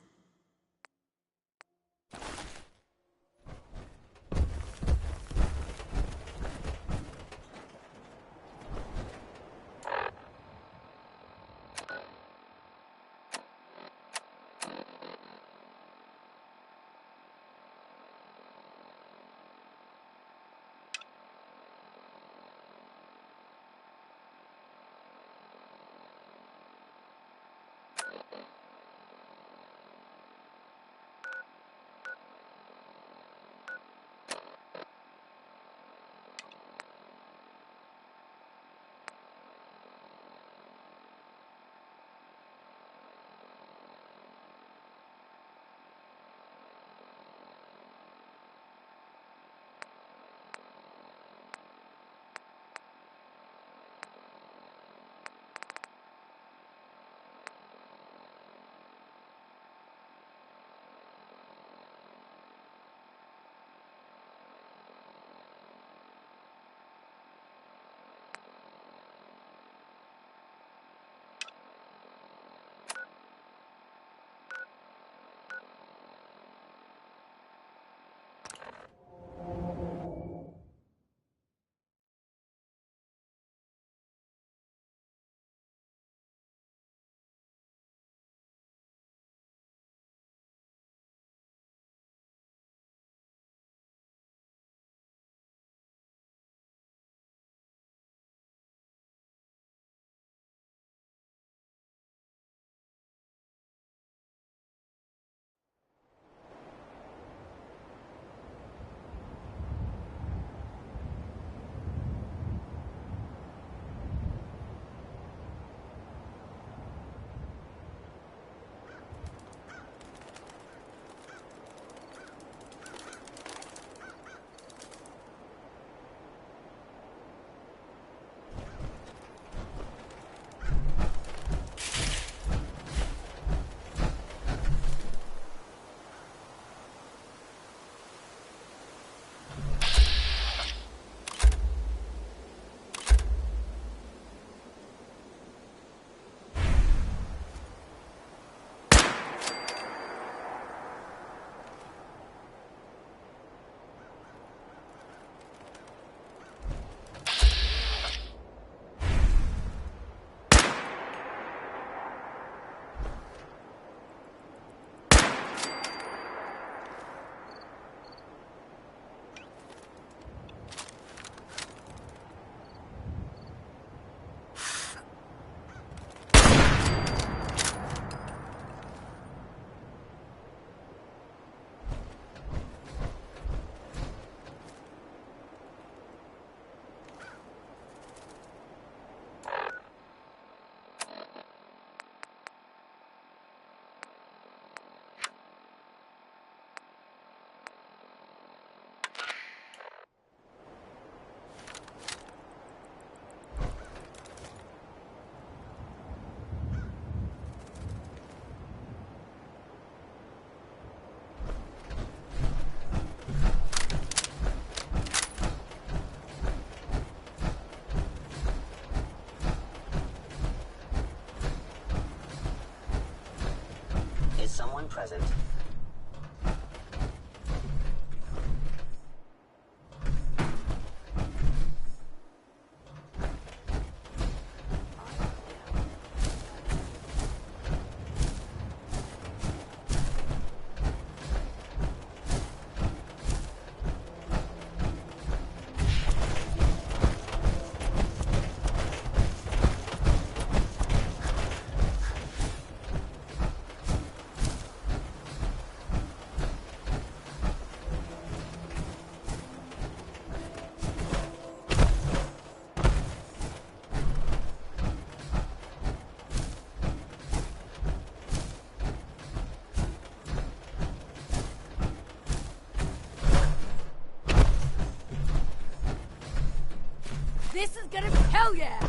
This is gonna be hell yeah!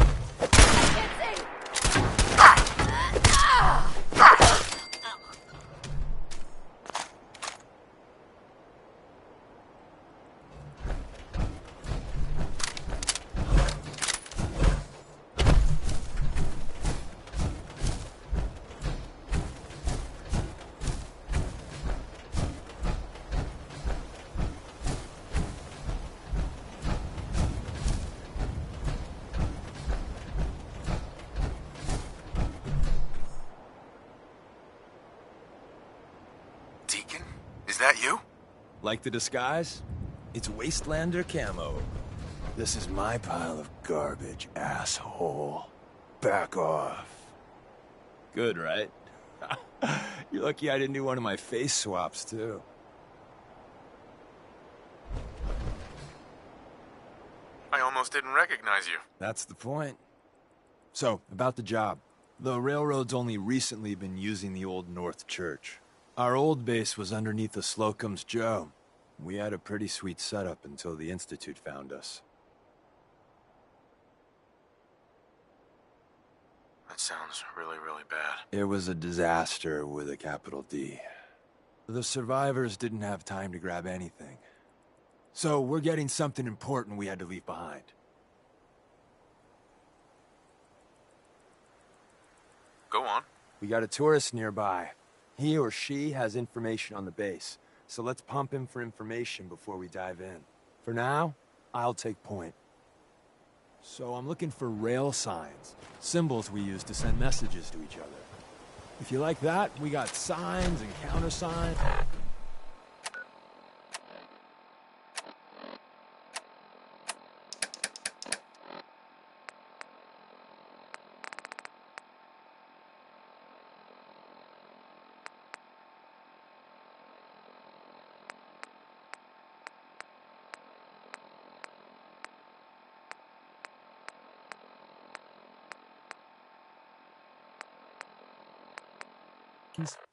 I can't see! Is that you? Like the disguise? It's Wastelander camo. This is my pile of garbage, asshole. Back off. Good, right? You're lucky I didn't do one of my face swaps, too. I almost didn't recognize you. That's the point. So, about the job. The railroad's only recently been using the Old North Church. Our old base was underneath the Slocum's Joe. We had a pretty sweet setup until the Institute found us. That sounds really, really bad. It was a disaster with a capital D. The survivors didn't have time to grab anything. So we're getting something important we had to leave behind. Go on. We got a tourist nearby. He or she has information on the base, so let's pump him for information before we dive in. For now, I'll take point. So I'm looking for rail signs, symbols we use to send messages to each other. If you like that, we got signs and countersigns.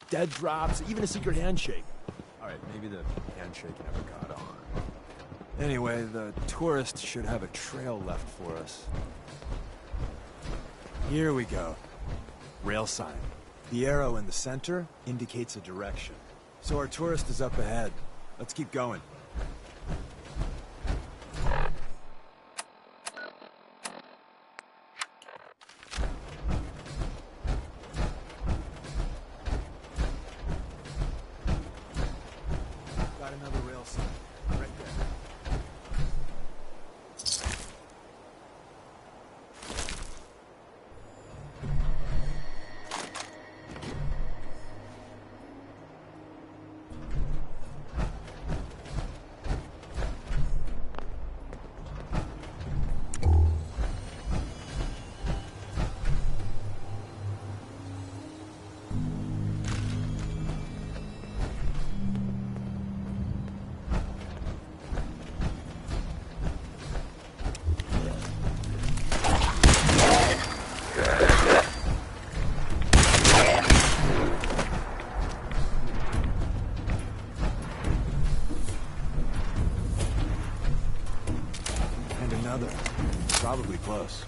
Dead drops, even a secret handshake. Alright, maybe the handshake never got on. Anyway, the tourist should have a trail left for us. Here we go. Rail sign. The arrow in the center indicates a direction. So our tourist is up ahead. Let's keep going. Probably close.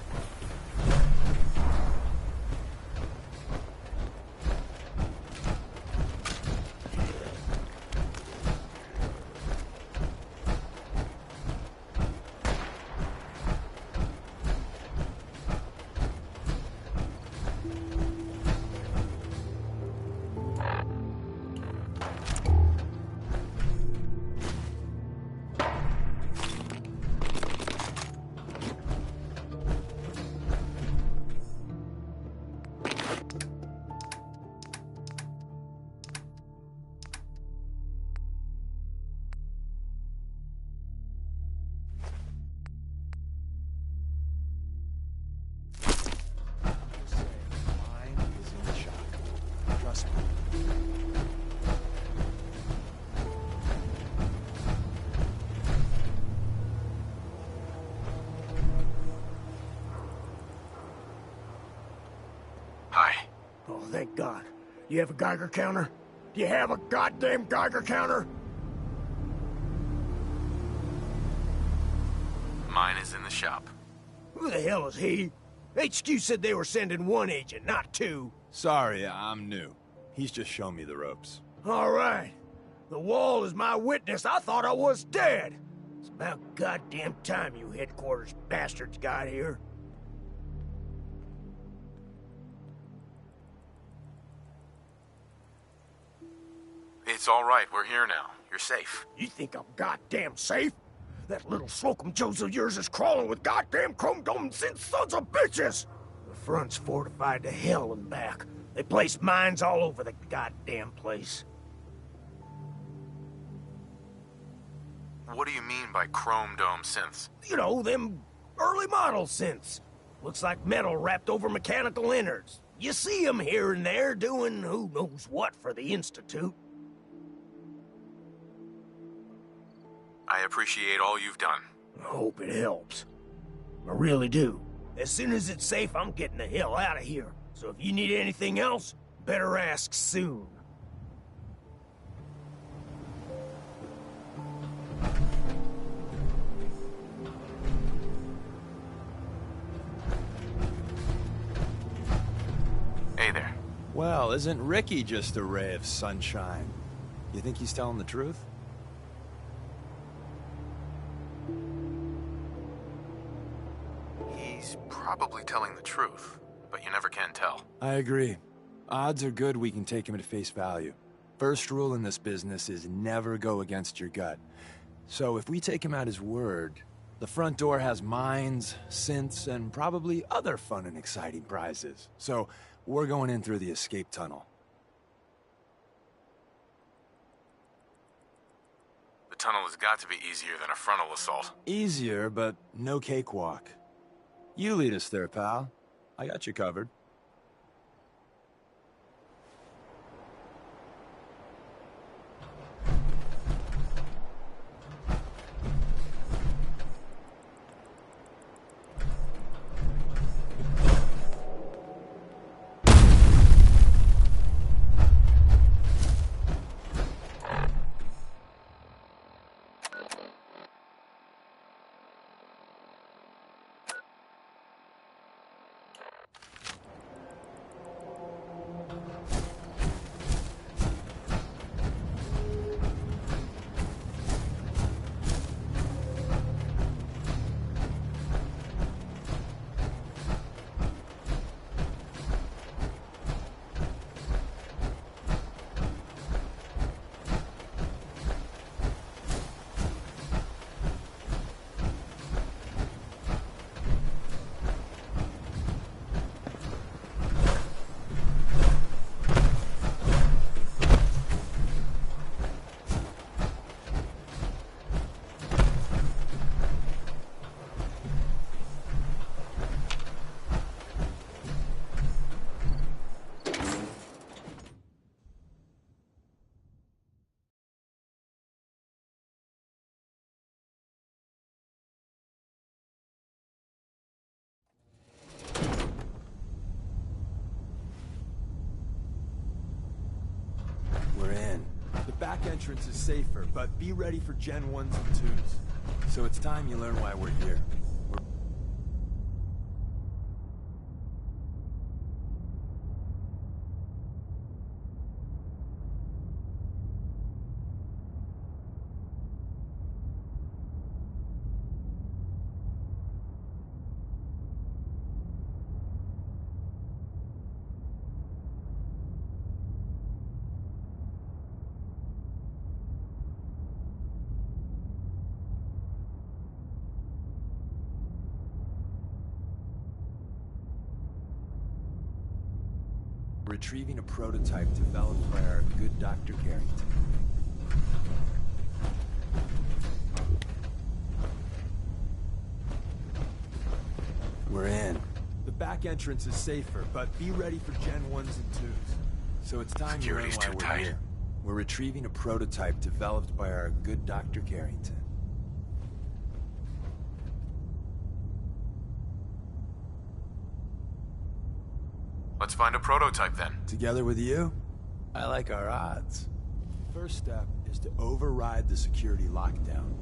Thank God. You have a Geiger counter? Do you have a goddamn Geiger counter? Mine is in the shop. Who the hell is he? HQ said they were sending one agent, not two. Sorry, I'm new. He's just shown me the ropes. All right. The wall is my witness. I thought I was dead. It's about goddamn time you headquarters bastards got here. It's all right. We're here now. You're safe. You think I'm goddamn safe? That little Slocum Joes of yours is crawling with goddamn chrome-domed synth sons of bitches! The front's fortified to hell and back. They placed mines all over the goddamn place. What do you mean by chrome dome synths? You know, them early model synths. Looks like metal wrapped over mechanical innards. You see them here and there doing who knows what for the Institute. I appreciate all you've done. I hope it helps. I really do. As soon as it's safe, I'm getting the hell out of here. So if you need anything else, better ask soon. Hey there. Well, isn't Ricky just a ray of sunshine? You think he's telling the truth? He's probably telling the truth, but you never can tell. I agree. Odds are good we can take him at face value. First rule in this business is never go against your gut. So if we take him at his word, the front door has mines, synths, and probably other fun and exciting prizes. So we're going in through the escape tunnel. The tunnel has got to be easier than a frontal assault. Easier, but no cakewalk. You lead us there, pal. I got you covered. We're in. The back entrance is safer, but be ready for Gen 1s and 2s. So it's time you learn why we're here. Retrieving a prototype developed by our good Dr. Carrington. We're in. The back entrance is safer, but be ready for Gen 1s and 2s. So it's time to learn why we're here. We're retrieving a prototype developed by our good Dr. Carrington. Let's find a prototype then. Together with you, I like our odds. First step is to override the security lockdown.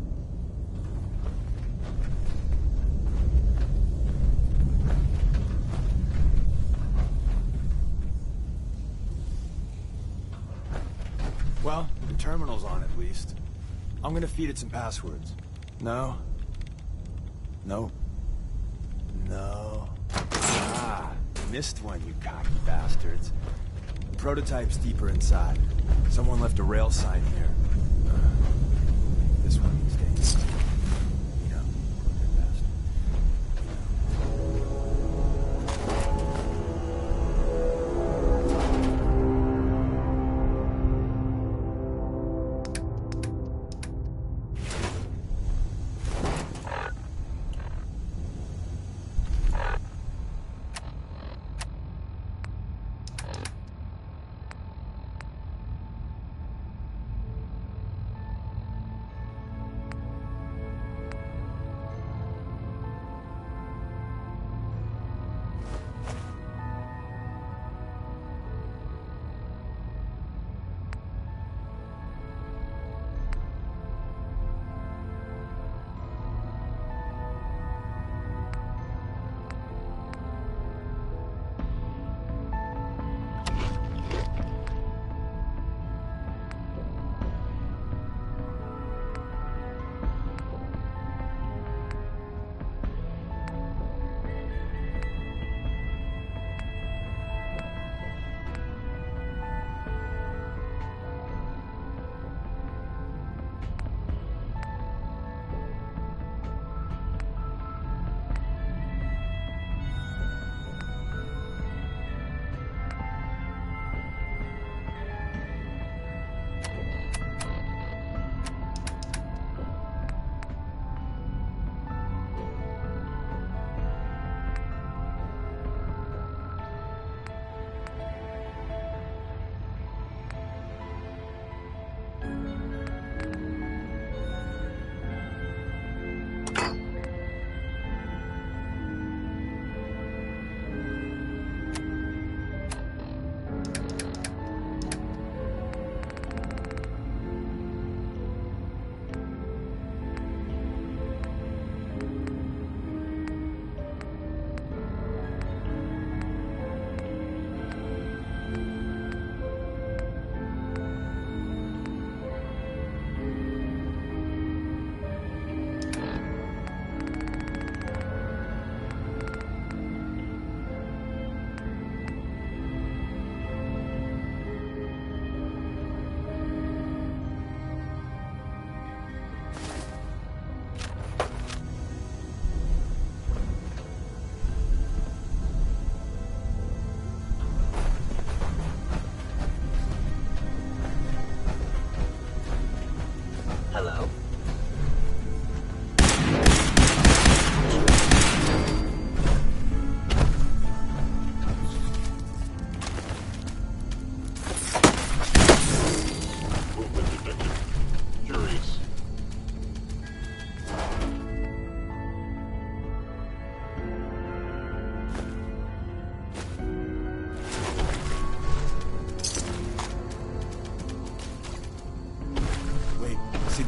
terminals on at least. I'm gonna feed it some passwords. No. No. No. Ah, missed one, you cocky bastards. The prototype's deeper inside. Someone left a rail sign here. This one these days. You know, bastard.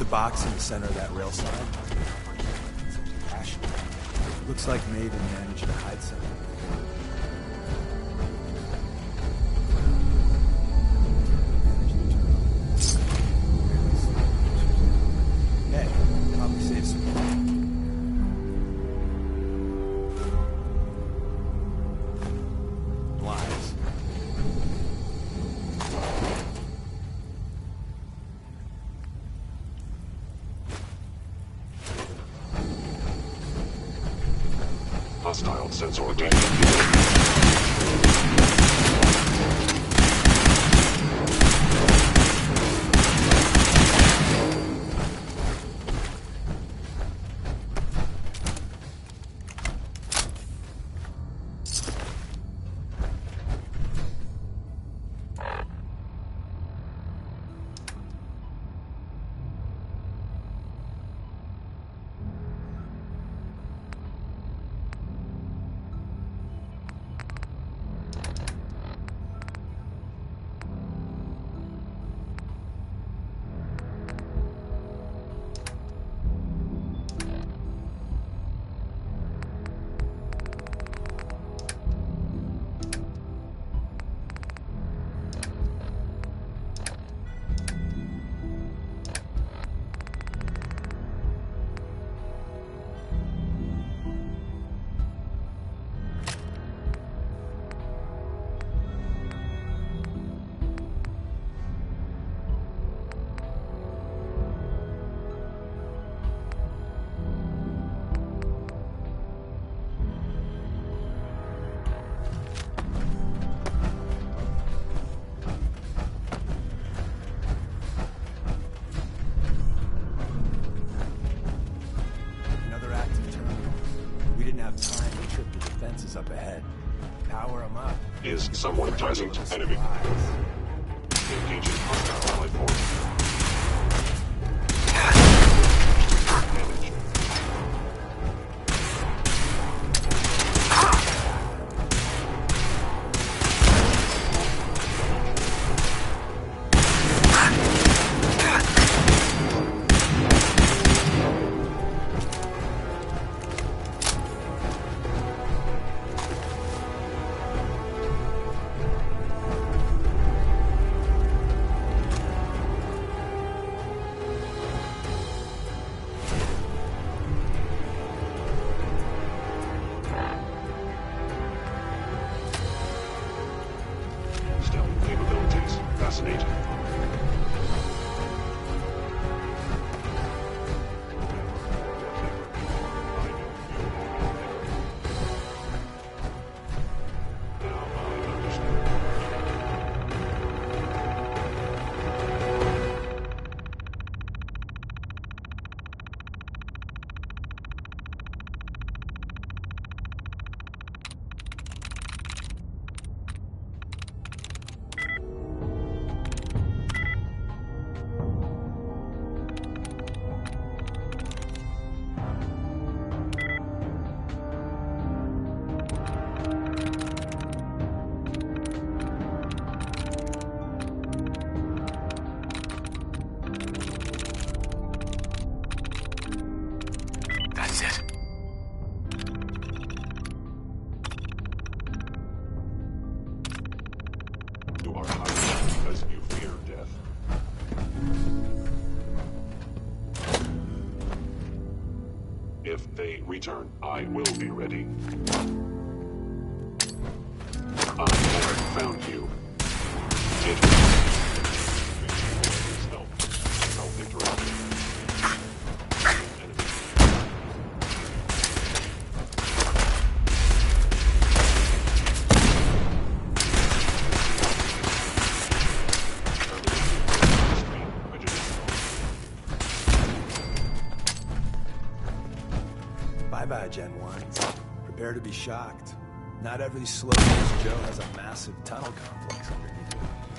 Box in the center of that rail sign. Passion. Looks like Maven managed to hide something. Hey, probably save some money. Lies. Hostile sensor data. time to trip the defenses up ahead. Power them up. Is someone present? Enemy. Engaging hostile life form. If they return, I will be ready. I have found you. Bye-bye, Gen 1s. Prepare to be shocked. Not every slow-nosed Joe has a massive tunnel complex underneath it.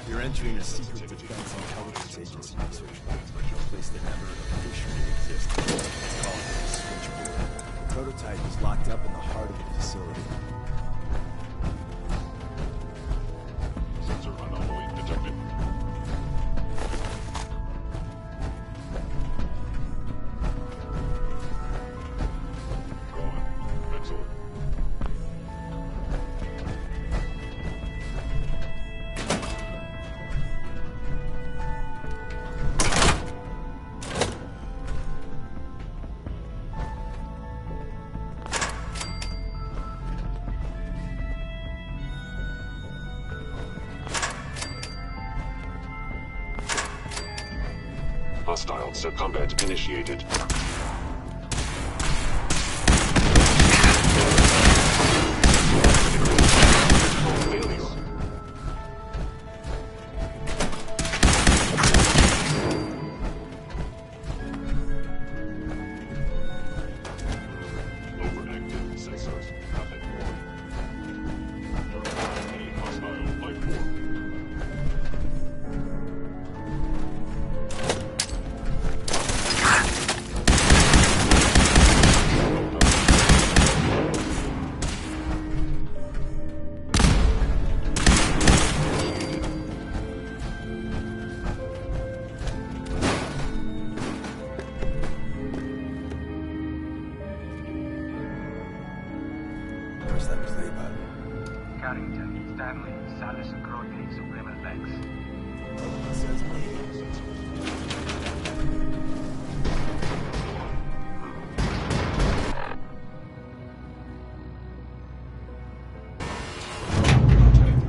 You're entering a secret defense intelligence agency research lab, a place that never officially existed. It's called the Switchboard. The prototype is locked up in the heart of the facility. Sensor anomaly detected. Hostile combat initiated. Overactive sensors. Nothing more. Any hostile life form. Where's that play button? Carrington, Stanley, Salis, Crote, Suprema Lex. It says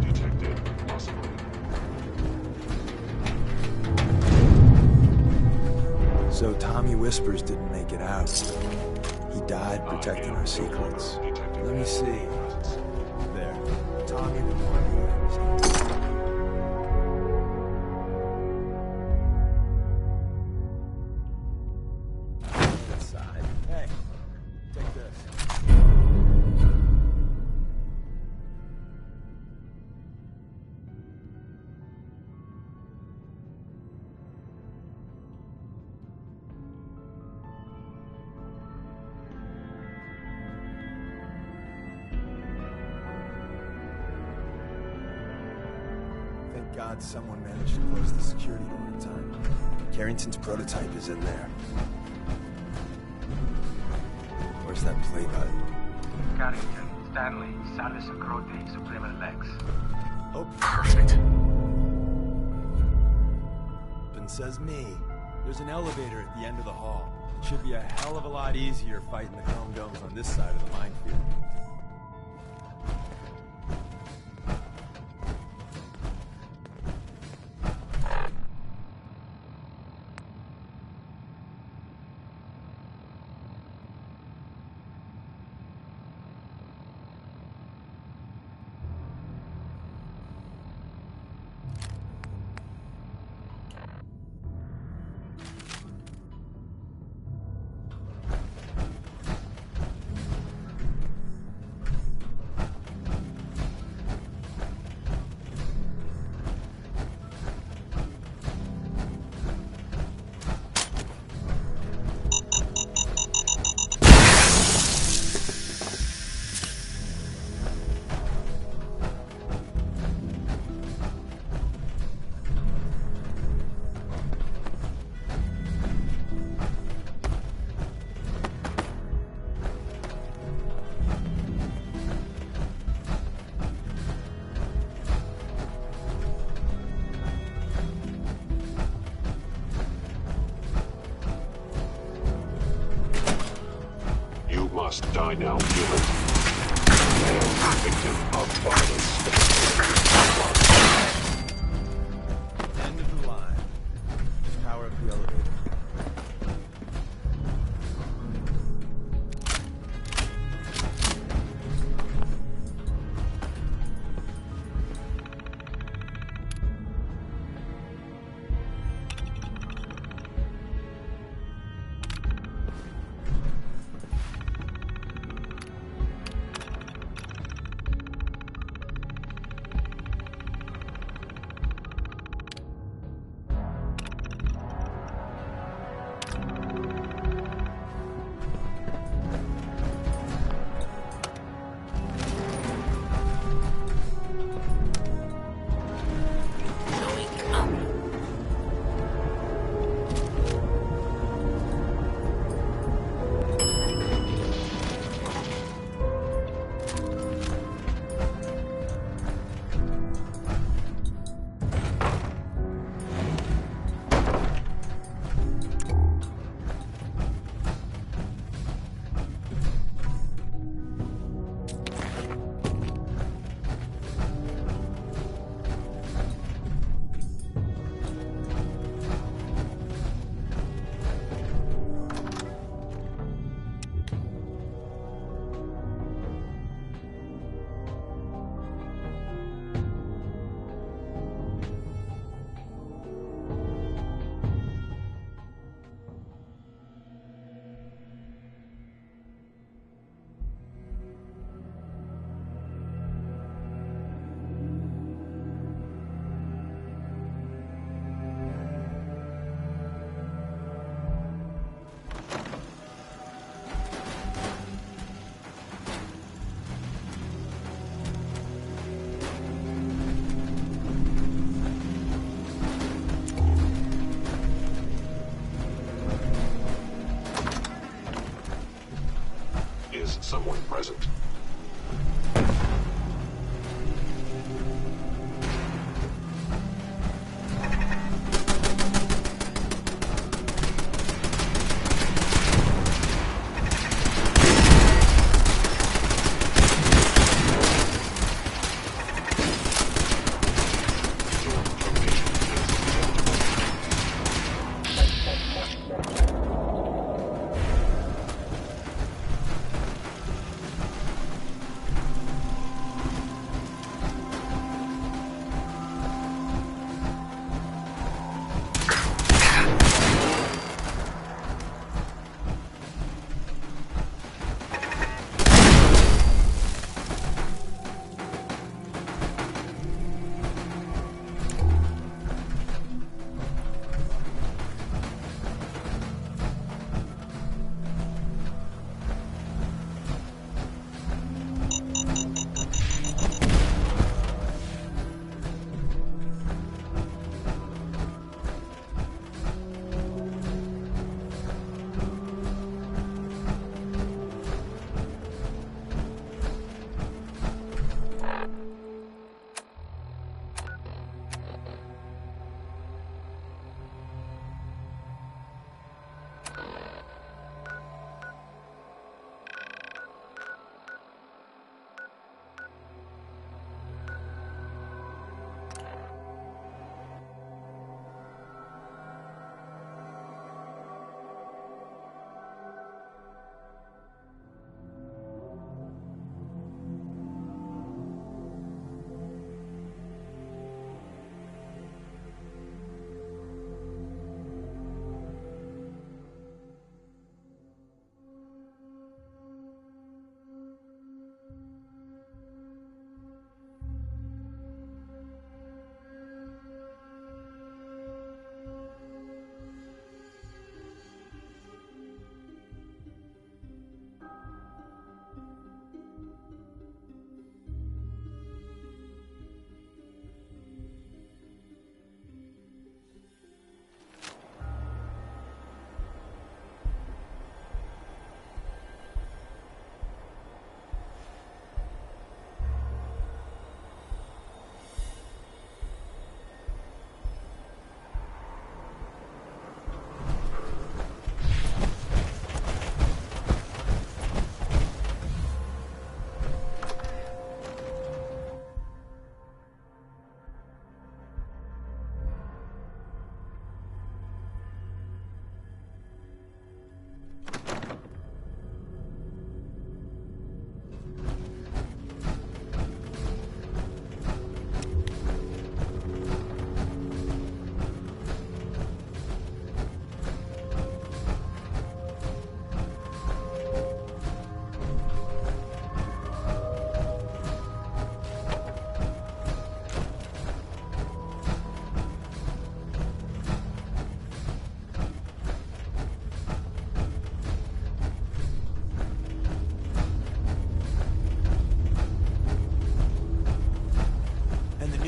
Detected, possibly. So Tommy Whispers didn't make it out. He died protecting our secrets. Let me see. There. Tommy the one who this side. Hey, take this. God someone managed to close the security door in time. Carrington's prototype is in there. Where's that play button? Carrington, Stanley, Salus Acrote, Suprema Lex. Oh, perfect. And says me. There's an elevator at the end of the hall. It should be a hell of a lot easier fighting the chrome domes on this side of the minefield. Must die now, human. Victim of violence. End of the line. Just power up the elevator.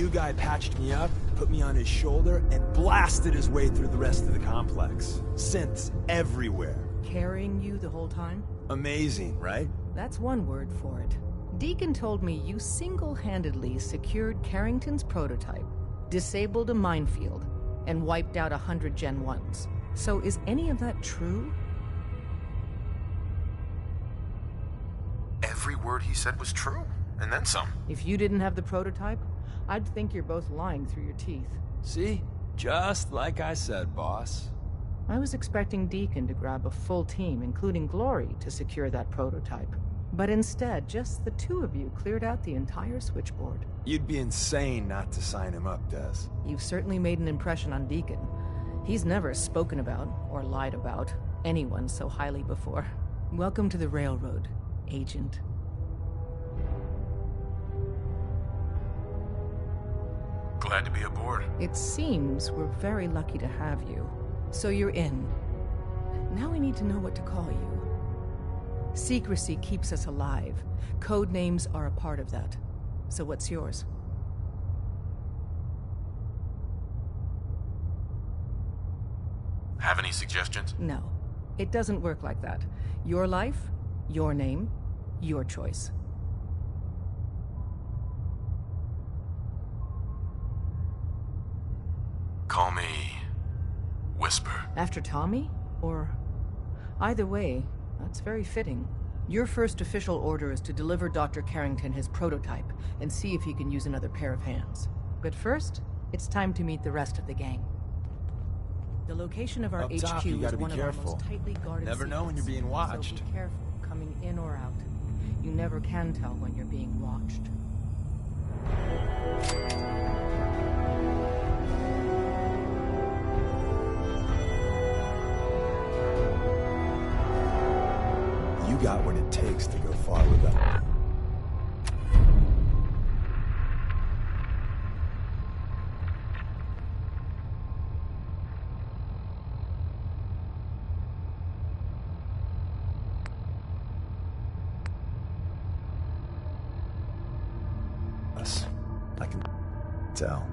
new guy patched me up, put me on his shoulder, and blasted his way through the rest of the complex. Synths everywhere. Carrying you the whole time? Amazing, right? That's one word for it. Deacon told me you single-handedly secured Carrington's prototype, disabled a minefield, and wiped out 100 Gen 1s. So is any of that true? Every word he said was true, and then some. If you didn't have the prototype, I'd think you're both lying through your teeth. See? Just like I said, boss. I was expecting Deacon to grab a full team, including Glory, to secure that prototype. But instead, just the two of you cleared out the entire switchboard. You'd be insane not to sign him up, Des. You've certainly made an impression on Deacon. He's never spoken about, or lied about, anyone so highly before. Welcome to the Railroad, Agent. Glad to be aboard. It seems we're very lucky to have you. So you're in. Now we need to know what to call you. Secrecy keeps us alive. Code names are a part of that. So what's yours? Have any suggestions? No. It doesn't work like that. Your life, your name, your choice. Call me Whisper. After Tommy? Or... Either way, that's very fitting. Your first official order is to deliver Dr. Carrington his prototype and see if he can use another pair of hands. But first, it's time to meet the rest of the gang. The location of our Up HQ top, you is gotta be one of careful. our most tightly guarded Never know when you're secrets. being watched. So be careful coming in or out. You never can tell when you're being watched. You got what it takes to go far with that. I can tell.